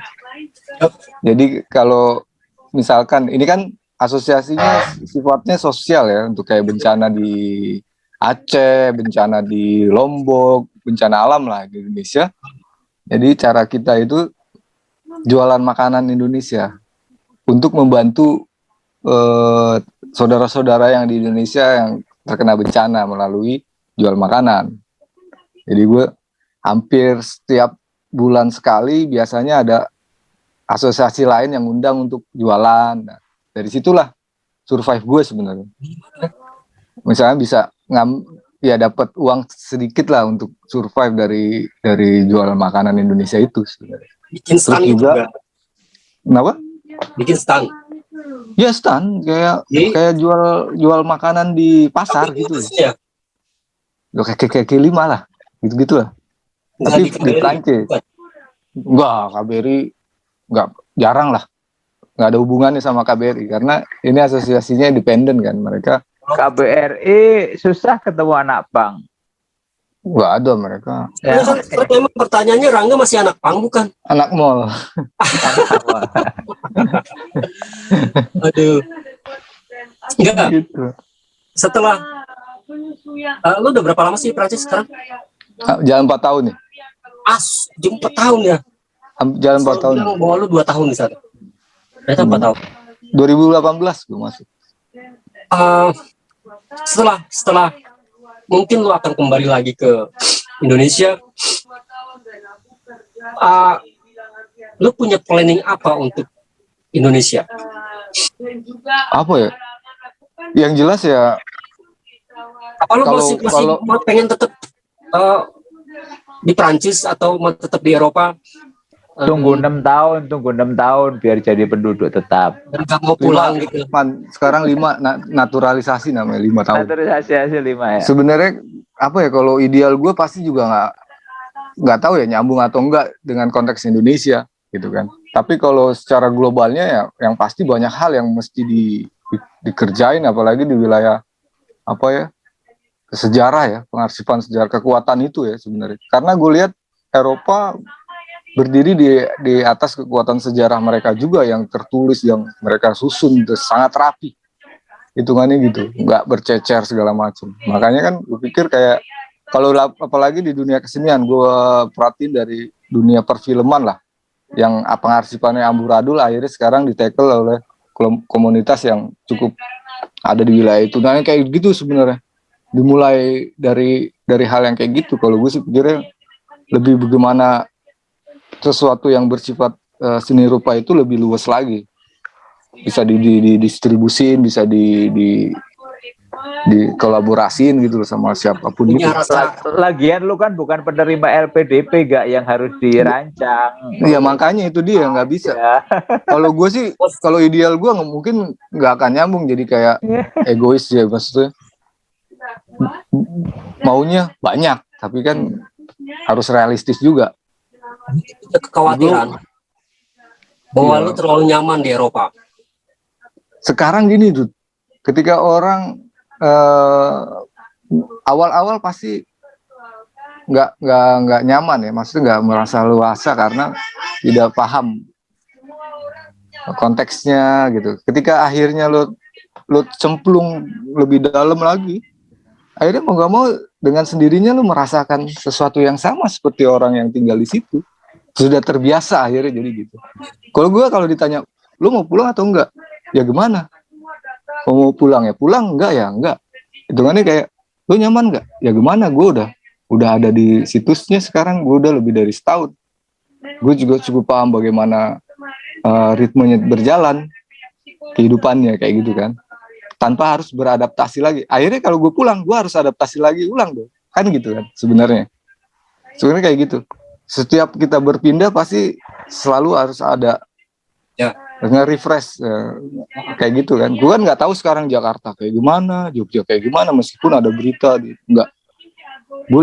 Jadi kalau misalkan ini kan asosiasinya sifatnya sosial ya, untuk kayak bencana di Aceh, bencana di Lombok, bencana alam lah di Indonesia. Jadi cara kita itu jualan makanan Indonesia untuk membantu saudara-saudara yang di Indonesia yang terkena bencana melalui jual makanan. Jadi gue hampir setiap bulan sekali biasanya ada asosiasi lain yang undang untuk jualan. Nah, dari situlah survive gue sebenarnya. Misalnya bisa dapat uang sedikit lah untuk survive dari jual makanan Indonesia itu sebenarnya. Bikin stand juga. Kenapa? Bikin stand. Ya stand kayak jual makanan di pasar gitu. Ya. Kayak lima lah, gitu lah. Tapi di Prancis. Enggak, KBRI enggak, jarang lah. Enggak ada hubungannya sama KBRI karena ini asosiasinya independen kan mereka. KBRI susah ketemu anak pang. Enggak ada mereka. Ya. Memang pertanyaannya Rangga masih anak pang bukan? Anak mall. Aduh. Enggak. Gitu. Setelah lu udah berapa lama sih di Prancis sekarang? Jalan 4 tahun nih. 4 tahun ya? Jalan 4 tahun. Bahwa lu 2 tahun di sana. Ternyata 4 tahun. 2018 gue masuk. Setelah mungkin lu akan kembali lagi ke Indonesia. Lu punya planning apa untuk Indonesia? Apa ya? Yang jelas ya. Apa lu masih pengen tetap di Prancis atau tetap di Eropa? Tunggu 6 tahun biar jadi penduduk tetap. Dan gak mau pulang gitu. Sekarang 5 naturalisasi namanya 5 tahun. Naturalisasi 5 ya. Sebenarnya apa ya, kalau ideal gue pasti juga nggak tahu ya nyambung atau enggak dengan konteks Indonesia gitu kan. Tapi kalau secara globalnya ya yang pasti banyak hal yang mesti dikerjain, apalagi di wilayah apa ya, sejarah ya, pengarsipan sejarah, kekuatan itu ya sebenarnya. Karena gue lihat Eropa berdiri di atas kekuatan sejarah mereka juga yang tertulis, yang mereka susun sangat rapi hitungannya gitu, nggak bercecer segala macam. Makanya kan gue pikir kayak kalau apalagi di dunia kesenian, gue perhatiin dari dunia perfilman lah, yang pengarsipannya amburadul akhirnya sekarang ditekel oleh komunitas yang cukup ada di wilayah itu. Nah kayak gitu sebenarnya dimulai dari hal yang kayak gitu. Kalau gue sih pikirnya lebih bagaimana sesuatu yang bersifat seni rupa itu lebih luas lagi, bisa didistribusin, bisa dikolaborasiin gitu sama siapapun gitu. Lagian lu kan bukan penerima LPDP gak yang harus dirancang. Iya makanya itu dia nggak bisa. Kalau gue sih, kalau ideal gue mungkin nggak akan nyambung, jadi kayak egois ya maksudnya. Maunya banyak, tapi kan harus realistis juga. Kekhawatiran bahwa lu terlalu nyaman di Eropa. Sekarang gini tuh, ketika orang awal-awal pasti nggak nyaman ya, maksudnya nggak merasa luasa karena tidak paham konteksnya gitu. Ketika akhirnya lo cemplung lebih dalam lagi, akhirnya mau nggak mau dengan sendirinya lo merasakan sesuatu yang sama seperti orang yang tinggal di situ. Sudah terbiasa akhirnya jadi gitu. Kalau ditanya lo mau pulang atau enggak, ya gimana? Mau pulang ya pulang, enggak ya enggak. Hitungannya kayak lo nyaman nggak? Ya gimana? Gue udah ada di situsnya sekarang, gue udah lebih dari setahun. Gue juga cukup paham bagaimana ritmenya berjalan, kehidupannya kayak gitu kan. Tanpa harus beradaptasi lagi. Akhirnya kalau gue pulang, gue harus adaptasi lagi ulang dong. Kan gitu kan sebenarnya. Sebenarnya kayak gitu. Setiap kita berpindah pasti selalu harus ada nge-refresh kayak gitu kan. Gue kan nggak tahu sekarang Jakarta kayak gimana, Jogja kayak gimana, meskipun ada berita nggak. Gue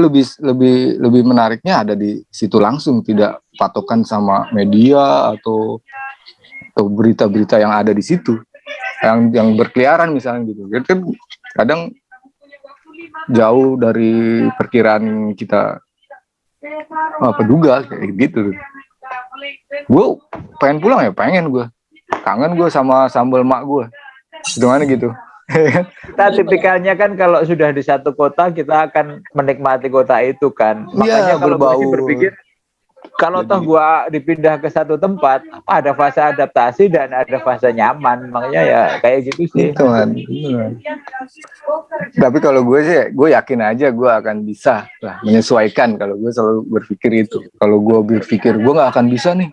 lebih menariknya ada di situ langsung, tidak patokan sama media atau berita-berita yang ada di situ, yang berkeliaran misalnya gitu. Jadi kan kadang jauh dari perkiraan kita peduga kayak gitu. Gue pengen pulang ya pengen, gue kangen gue sama sambal mak gue, gimana gitu. Kita tipikalnya kan kalau sudah di satu kota kita akan menikmati kota itu kan. Makanya kalau gue berpikir kalau toh gua dipindah ke satu tempat ada fase adaptasi dan ada fase nyaman, makanya ya kayak gitu sih. Teman. Tapi kalau gue sih, gue yakin aja gue akan bisa lah menyesuaikan. Kalau gue selalu berpikir itu. Kalau gue berpikir gue nggak akan bisa nih,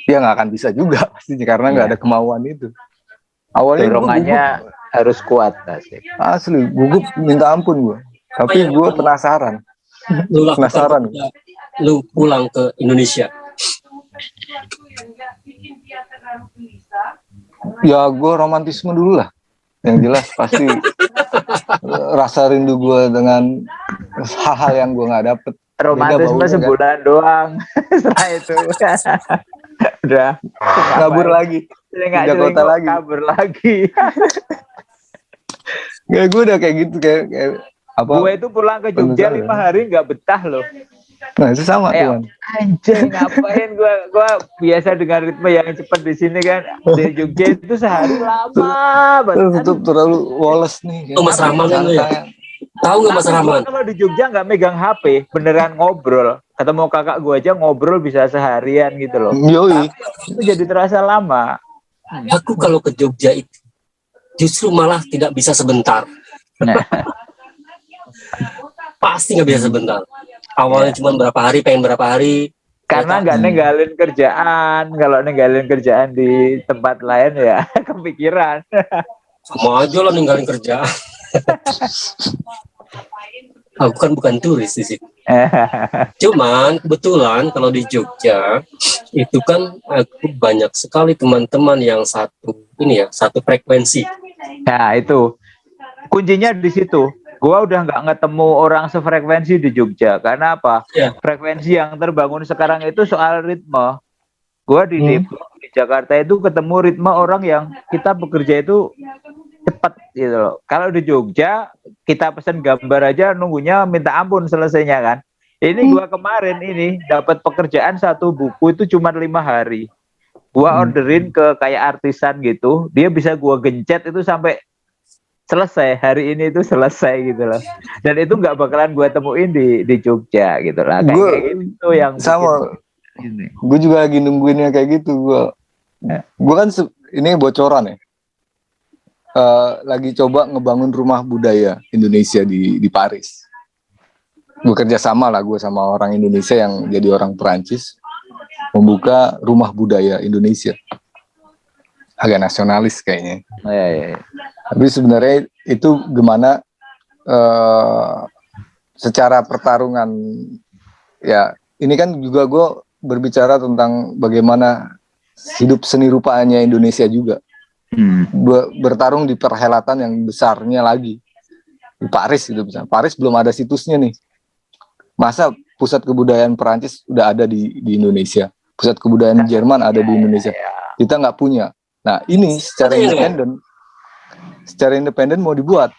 ya nggak akan bisa juga pastinya karena nggak ada kemauan itu. Awalnya dorongannya harus kuat asli, gugup minta ampun gue. Tapi gue penasaran. Penasaran. Lu pulang ke Indonesia? Ya gue romantisme dulu lah. Yang jelas pasti rasa rindu gue dengan hal-hal yang gue nggak dapet. Romantisme sebulan kan doang. Setelah itu udah kabur lagi. Pindah kota lagi. Kabur lagi. Kayak gue udah kayak gitu kayak apa? Gue itu pulang ke Jogja 5 hari nggak betah loh. Nah itu sama teman. Anjing ngapain gue biasa dengan ritme yang cepat di sini kan. Di Jogja itu sehari lama banget. Itu terlalu woles nih. Mas Rahman ya. Tahu nggak Mas Rahman? Kalau di Jogja nggak megang HP, beneran ngobrol. Ketemu kakak gue aja ngobrol bisa seharian gitu loh. Yoi. Itu jadi terasa lama. Aku kalau ke Jogja itu justru malah tidak bisa sebentar. Nah. Pasti nggak bisa sebentar. Awalnya cuma berapa hari, pengen berapa hari. Karena nggak ninggalin kerjaan. Kalau ninggalin kerjaan di tempat lain ya kepikiran. Sama aja lah ninggalin kerjaan. Aku kan bukan turis di sini. Cuman kebetulan kalau di Jogja itu kan aku banyak sekali teman-teman yang satu frekuensi. Nah itu kuncinya di situ. Gua udah nggak ketemu orang sefrekuensi di Jogja. Karena apa? Frekuensi yang terbangun sekarang itu soal ritme. Gua di Jakarta itu ketemu ritme orang yang kita bekerja itu cepat gitu loh. Kalau di Jogja kita pesan gambar aja nunggunya minta ampun selesainya kan. Ini gua kemarin ini dapat pekerjaan satu buku itu cuma 5 hari. Gua orderin ke kayak artisan gitu, dia bisa gua gencet itu sampai selesai hari ini itu selesai gitu loh. Dan itu nggak bakalan gue temuin di Jogja gitu lah. Kayak gitu yang sama. Gue juga lagi nungguinnya kayak gitu. Gue kan ini bocoran ya. Lagi coba ngebangun rumah budaya Indonesia di Paris. Bekerja sama lah gue sama orang Indonesia yang jadi orang Perancis membuka rumah budaya Indonesia. Agak nasionalis kayaknya. Iya. Tapi sebenarnya itu gimana secara pertarungan ya ini kan juga gue berbicara tentang bagaimana hidup seni rupanya Indonesia juga bertarung di perhelatan yang besarnya lagi di Paris gitu misalnya. Paris belum ada situsnya nih, masa pusat kebudayaan Perancis udah ada di Indonesia, pusat kebudayaan Jerman ada di Indonesia, kita nggak punya. Nah ini secara independen secara independen mau dibuat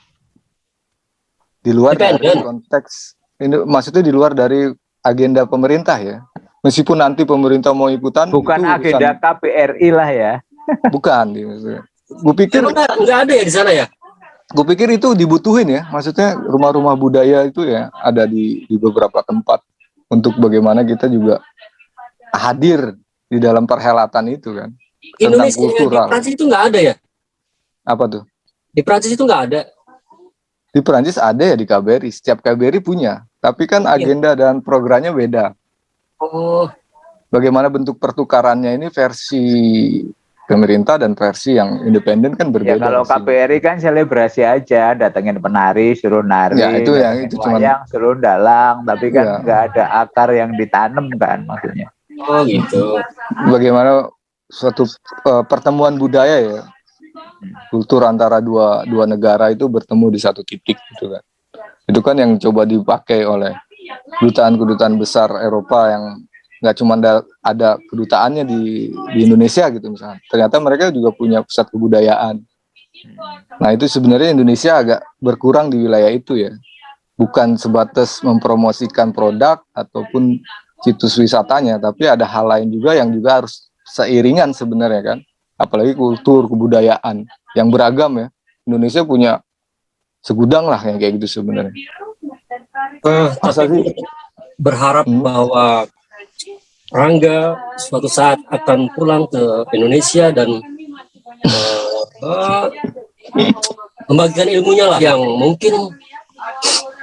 di luar dari konteks ini, maksudnya di luar dari agenda pemerintah ya. Meskipun nanti pemerintah mau ikutan, bukan itu agenda KBRI lah ya. Bukan, gue pikir nggak ada ya di sana ya. Gue pikir itu dibutuhin ya, maksudnya rumah-rumah budaya itu ya ada di beberapa tempat untuk bagaimana kita juga hadir di dalam perhelatan itu kan. Indonesia di Prancis itu nggak ada ya? Apa tuh? Di Prancis itu nggak ada. Di Prancis ada ya di KBRI, setiap KBRI punya, tapi kan agenda dan programnya beda. Oh. Bagaimana bentuk pertukarannya ini versi pemerintah dan versi yang independen kan berbeda. Ya kalau KBRI kan selebrasi aja, datengin penari, suruh nari, ya, itu wayang, suruh dalang, tapi kan nggak ada akar yang ditanam kan maksudnya. Oh gitu. Bagaimana suatu pertemuan budaya ya, kultur antara dua negara itu bertemu di satu titik gitu kan. Itu kan yang coba dipakai oleh kedutaan besar Eropa yang nggak cuma ada kedutaannya di Indonesia gitu misalnya. Ternyata mereka juga punya pusat kebudayaan. Nah itu sebenarnya Indonesia agak berkurang di wilayah itu ya. Bukan sebatas mempromosikan produk ataupun situs wisatanya, tapi ada hal lain juga yang juga harus seiringan sebenarnya kan. Apalagi kultur kebudayaan yang beragam ya. Indonesia punya segudang lah yang kayak gitu sebenarnya. Masa sih berharap bahwa Rangga suatu saat akan pulang ke Indonesia dan membagikan ilmunya lah yang mungkin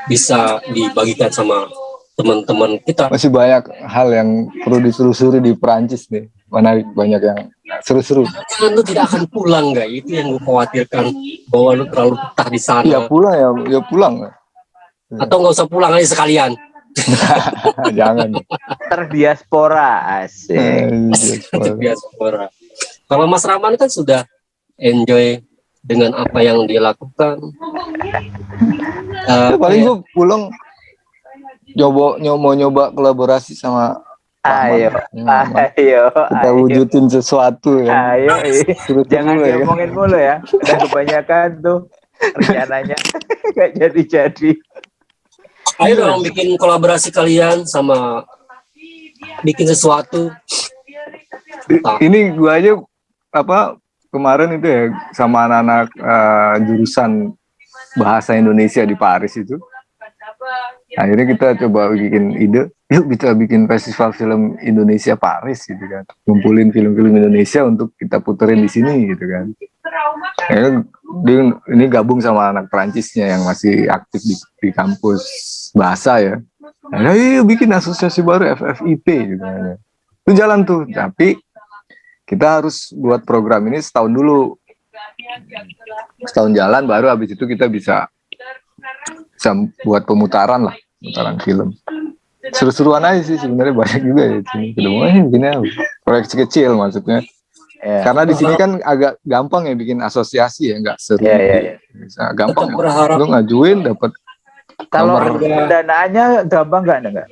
bisa dibagikan sama teman-teman kita. Masih banyak hal yang perlu ditelusuri di Perancis nih. Menarik, banyak yang seru-seru. Jangan lu tidak akan pulang nggak? Itu yang gue khawatirkan, bahwa lu terlalu betah di sana. Ya pulang ya pulang. Atau nggak usah pulang aja sekalian. Jangan. Terdiaspora asik. Terdiaspora. Kalau Mas Rahman kan sudah enjoy dengan apa yang dia lakukan. Paling gue pulang nyoba kolaborasi sama ayo kita wujudin sesuatu ya. Ayo jangan diomongin mulu ya. Udah kebanyakan tuh rencananya gak jadi. Ayo dong bikin kolaborasi kalian sama bikin sesuatu. Ini gua aja kemarin itu ya sama anak-anak jurusan bahasa Indonesia di Paris itu. Akhirnya kita coba bikin ide, yuk kita bikin festival film Indonesia Paris gitu kan. Kumpulin film-film Indonesia untuk kita puterin di sini gitu kan. Dia ini gabung sama anak Perancisnya yang masih aktif di kampus bahasa ya. Nah, yuk bikin asosiasi baru FFIP gitu kan. Itu jalan tuh, tapi kita harus buat program ini setahun dulu. Setahun jalan baru habis itu kita bisa buat pemutaran film. Seru-seruan aja sih sebenarnya, banyak juga ya sini. Kedemuannya bikinnya proyek kecil maksudnya. Yeah. Karena di sini kan agak gampang ya bikin asosiasi ya, nggak seru. Bisa gampang. Lu ngajuin dapat. Kalau pendanaannya gampang nggak?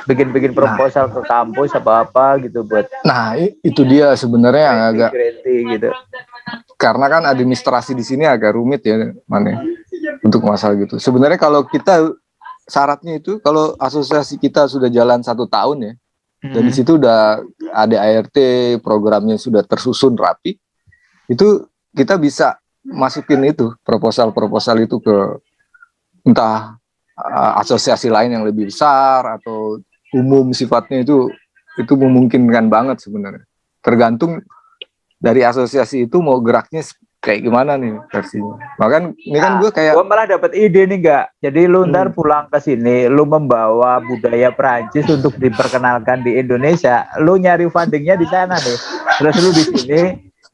Bikin proposal ke kampus apa gitu buat. Nah itu dia sebenarnya yang agak. Gitu. Karena kan administrasi di sini agak rumit ya, untuk masalah gitu. Sebenarnya kalau kita syaratnya itu kalau asosiasi kita sudah jalan 1 tahun ya. Dan di situ udah ada ART, programnya sudah tersusun rapi, itu kita bisa masukin itu proposal itu ke entah asosiasi lain yang lebih besar atau umum sifatnya, itu memungkinkan banget sebenarnya. Tergantung dari asosiasi itu mau geraknya kayak gimana nih versinya. Bahkan ini kan gue malah dapat ide nih enggak. Jadi lu ntar pulang ke sini, lu membawa budaya Perancis untuk diperkenalkan di Indonesia. Lu nyari fundingnya di sana nih. Terus lu di sini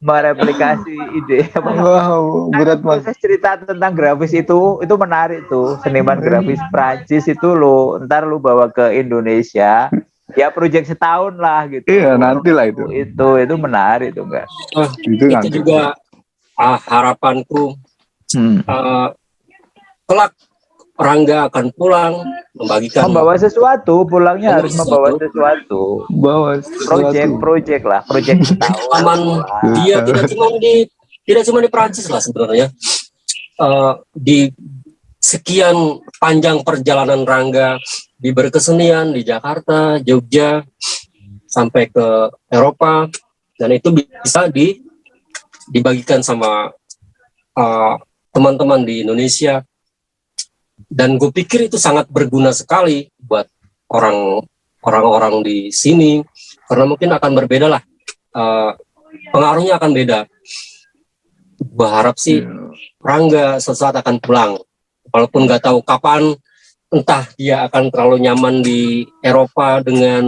mereplikasi ide. Wow, berat banget. Cerita tentang grafis itu menarik tuh. Seniman grafis Perancis itu ntar lu bawa ke Indonesia. Ya proyek setahun lah gitu. Iya, nantilah itu. Itu menarik tuh enggak. Itu juga harapanku kelak Rangga akan pulang membawa sesuatu, pulangnya harus membawa sesuatu. Bawa proyek setahun. Dia tidak cuma di tidak cuma di Perancis lah sebenarnya. Di sekian panjang perjalanan Rangga di berkesenian di Jakarta, Jogja, sampai ke Eropa, dan itu bisa dibagikan sama teman-teman di Indonesia. Dan gue pikir itu sangat berguna sekali buat orang-orang di sini, karena mungkin akan berbeda lah, pengaruhnya akan beda. Gue harap sih Rangga sesaat akan pulang, walaupun nggak tahu kapan, entah dia akan terlalu nyaman di Eropa dengan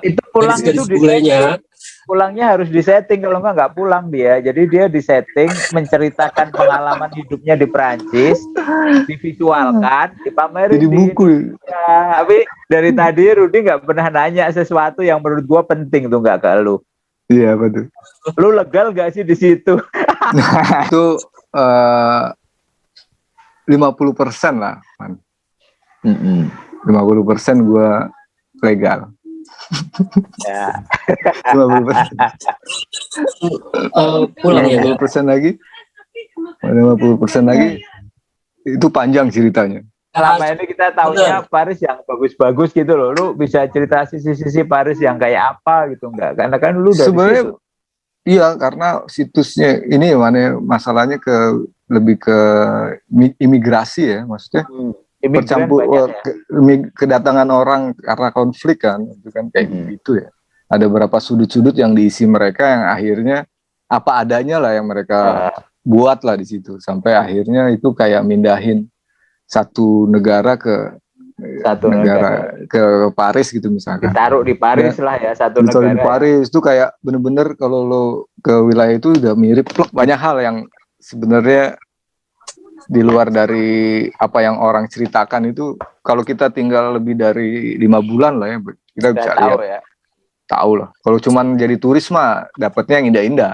itu pulang itu bulenya. Pulangnya harus disetting, kalau nggak pulang dia. Jadi dia disetting, menceritakan pengalaman hidupnya di Perancis, divisualkan, dipamerin di buku. Ya, tapi dari tadi Rudi nggak pernah nanya sesuatu yang menurut gua penting tuh, nggak ke lu. Iya betul. Lu legal gak sih di situ? Itu 50% lah, man. 50% gua legal. Ya. 50% ya. 50% lagi. 50% lagi. Itu panjang ceritanya. Selama ini kita tahunya Paris yang bagus-bagus gitu loh. Lu bisa cerita sisi-sisi Paris yang kayak apa gitu enggak? Karena kan lu dari sebenarnya situ. Iya, karena situsnya ini mana masalahnya lebih ke imigrasi ya, maksudnya. Bercampur kedatangan orang karena konflik kan, itu kan kayak gitu ya. Ada beberapa sudut-sudut yang diisi mereka yang akhirnya apa adanya lah yang mereka buat lah di situ, sampai akhirnya itu kayak mindahin satu negara ke ke Paris gitu misalkan. Ditaruh di Paris ya, lah ya satu negara. Ditaruh di Paris itu kayak bener-bener kalau lo ke wilayah itu udah mirip banyak hal yang sebenarnya di luar dari apa yang orang ceritakan itu. Kalau kita tinggal lebih dari 5 bulan lah ya, kita bisa lihat ya. Tahu lah. Kalau cuman jadi turis mah dapatnya yang indah-indah.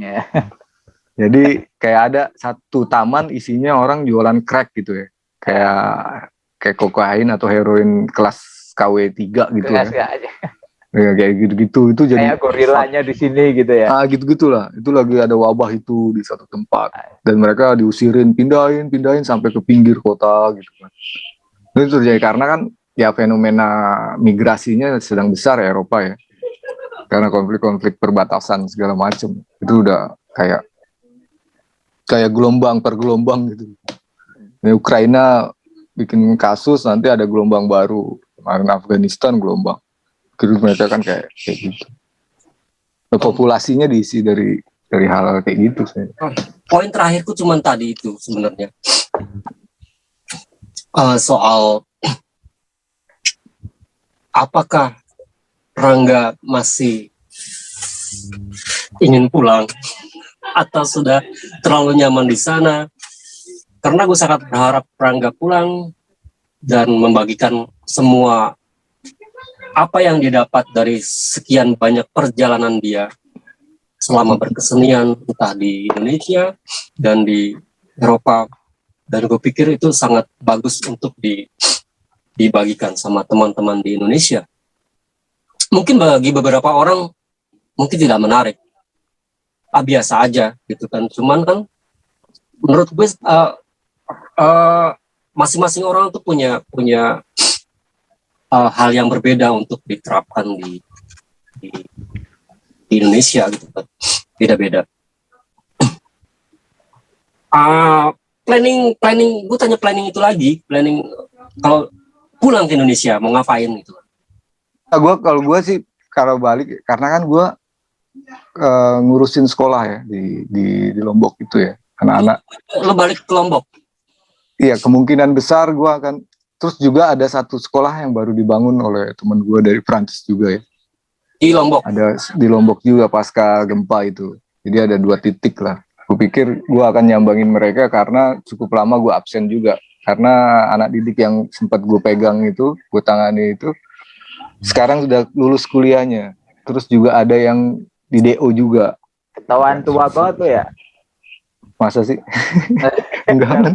Yeah. Jadi kayak ada satu taman isinya orang jualan crack gitu ya, kayak kokain atau heroin kelas KW3 gitu kelas ya. Ya kayak gitu-gitu itu jadi kayak gorilanya di sini gitu ya. Gitu-gitulah. Itu lagi ada wabah itu di satu tempat dan mereka diusirin, pindahin sampai ke pinggir kota gitu kan. Itu terjadi karena kan ya fenomena migrasinya sedang besar ya Eropa ya. Karena konflik-konflik perbatasan segala macam. Itu udah kayak gelombang per gelombang gitu. Ini Ukraina bikin kasus, nanti ada gelombang baru. Kemarin Afghanistan gelombang. Terus mereka kan kayak gitu. Populasinya diisi dari hal kayak gitu. Poin terakhirku cuma tadi itu sebenarnya. Soal apakah Rangga masih ingin pulang atau sudah terlalu nyaman di sana. Karena gue sangat berharap Rangga pulang dan membagikan semua apa yang didapat dari sekian banyak perjalanan dia selama berkesenian, entah di Indonesia dan di Eropa. Dan gue pikir itu sangat bagus untuk dibagikan sama teman-teman di Indonesia. Mungkin bagi beberapa orang mungkin tidak menarik, biasa aja gitu kan. Cuman kan menurut gue masing-masing orang tuh punya hal yang berbeda untuk diterapkan di Indonesia gitu kan, beda-beda. Planning, gue tanya planning itu lagi, planning kalau pulang ke Indonesia mau ngapain gitu. Kalau gue sih kalau balik, karena kan gue ngurusin sekolah ya di Lombok itu ya, anak-anak. Lo balik ke Lombok? Iya, kemungkinan besar gue akan. Terus juga ada satu sekolah yang baru dibangun oleh teman gue dari Prancis juga ya. Di Lombok? Ada di Lombok juga pasca gempa itu. Jadi ada 2 titik lah. Gue pikir gue akan nyambangin mereka karena cukup lama gue absen juga. Karena anak didik yang sempat gue pegang itu, gue tangani itu, sekarang sudah lulus kuliahnya. Terus juga ada yang di DO juga. Ketahuan tua banget tuh ya? Masa sih? Enggak kan?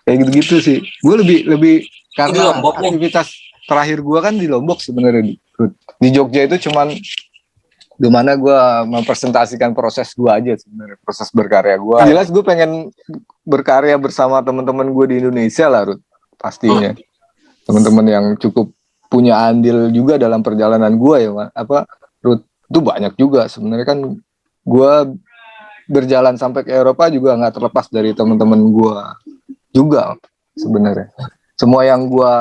Kayak gitu-gitu sih. Gue lebih karena aktivitas terakhir gue kan di Lombok sebenarnya. Di Jogja itu cuman dimana gue mempresentasikan proses gue aja sebenarnya, proses berkarya gue. Jelas gue pengen berkarya bersama teman-teman gue di Indonesia lah, Ruth, pastinya. Teman-teman yang cukup punya andil juga dalam perjalanan gue ya, Ruth, itu banyak juga sebenarnya kan. Gue berjalan sampai ke Eropa juga nggak terlepas dari teman-teman gue juga sebenarnya. Semua yang gue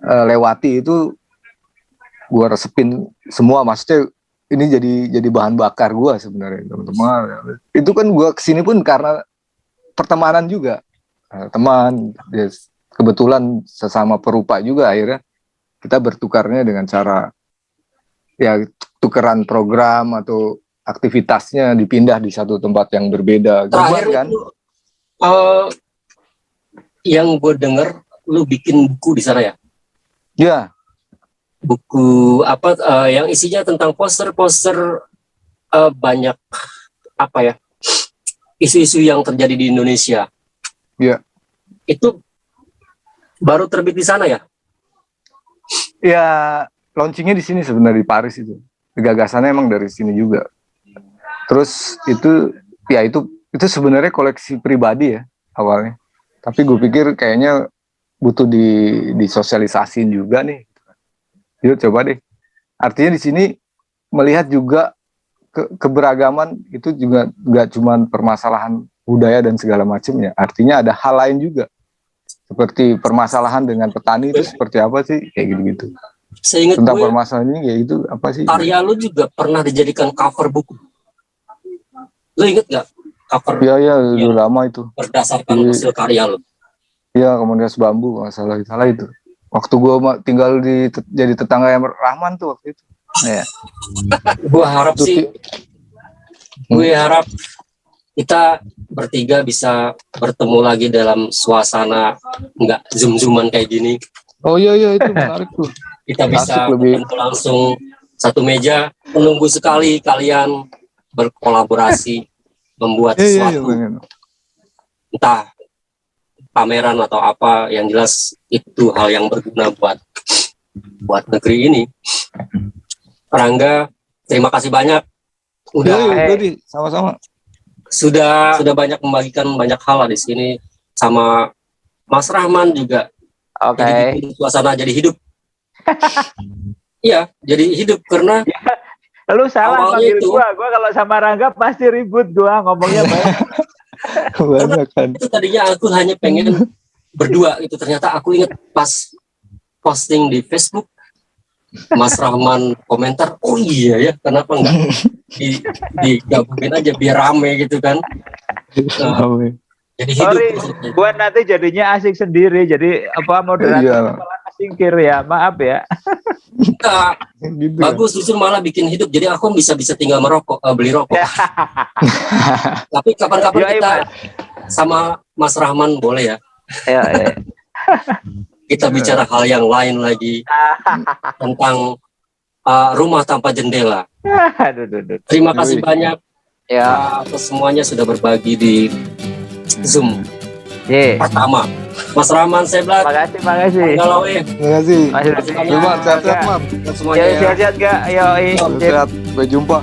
lewati itu gue resepin semua, maksudnya ini jadi bahan bakar gue sebenarnya, teman-teman. Itu kan gue kesini pun karena pertemanan juga, teman ya, kebetulan sesama perupa juga, akhirnya kita bertukarnya dengan cara ya tukeran program atau aktivitasnya dipindah di satu tempat yang berbeda. Terakhir kan? Itu, yang gue denger lu bikin buku di sana ya? Ya. Buku apa yang isinya tentang poster-poster banyak apa ya, isu-isu yang terjadi di Indonesia. Ya. Itu baru terbit di sana ya? Ya, launchingnya di sini sebenarnya, di Paris itu. Gagasannya emang dari sini juga. Terus itu sebenarnya koleksi pribadi ya awalnya. Tapi gue pikir kayaknya butuh disosialisasiin juga nih. Yuk coba deh. Artinya di sini melihat juga keberagaman itu juga nggak cuma permasalahan budaya dan segala macamnya. Artinya ada hal lain juga. Seperti permasalahan dengan petani itu seperti apa sih? Kayak gitu-gitu. Seingat tentang gue, permasalahan ini kayak gitu apa sih? Karya lu juga pernah dijadikan cover buku. Lu inget gak cover? Iya, udah lama itu. Berdasarkan hasil karya lu. Iya, Komunitas Bambu, nggak salah itu. Waktu gue tinggal jadi tetangga yang Rahman tuh waktu itu. Ya. Gue harap kita bertiga bisa bertemu lagi dalam suasana nggak zoom-zooman kayak gini. Oh iya itu menarik tuh. Kita bisa bertemu langsung satu meja, menunggu sekali kalian berkolaborasi membuat sesuatu. Iya. Entah pameran atau apa, yang jelas itu hal yang berguna buat negeri ini. Rangga, terima kasih banyak udah sama-sama. Sudah banyak membagikan banyak hal lah di sini, sama Mas Rahman juga. Oke. Jadi suasana jadi hidup. Iya, jadi hidup karena lu salah panggil gua kalau sama Rangga pasti ribut gua ngomongnya banyak. Itu tadinya aku hanya pengen berdua itu, ternyata aku ingat pas posting di Facebook Mas Rahman komentar, oh iya ya, kenapa enggak digabungin aja biar rame gitu kan. Jadi hidup. Gua nanti jadinya asik sendiri, jadi moderator malah singkir ya, maaf ya. Nah, gitu bagus, justru malah bikin hidup, jadi aku bisa tinggal beli rokok. Tapi kapan-kapan kita sama Mas Rahman boleh ya. Ya. Kita bicara hal yang lain lagi tentang rumah tanpa jendela. Terima kasih banyak ya atas semuanya sudah berbagi di Zoom pertama. Mas Rahman Seblat. Makasih. Terima kasih. Sehat-sehat, Mam. Semuanya. Sehat-sehat, Kak. Ayo. Sehat. Sampai jumpa.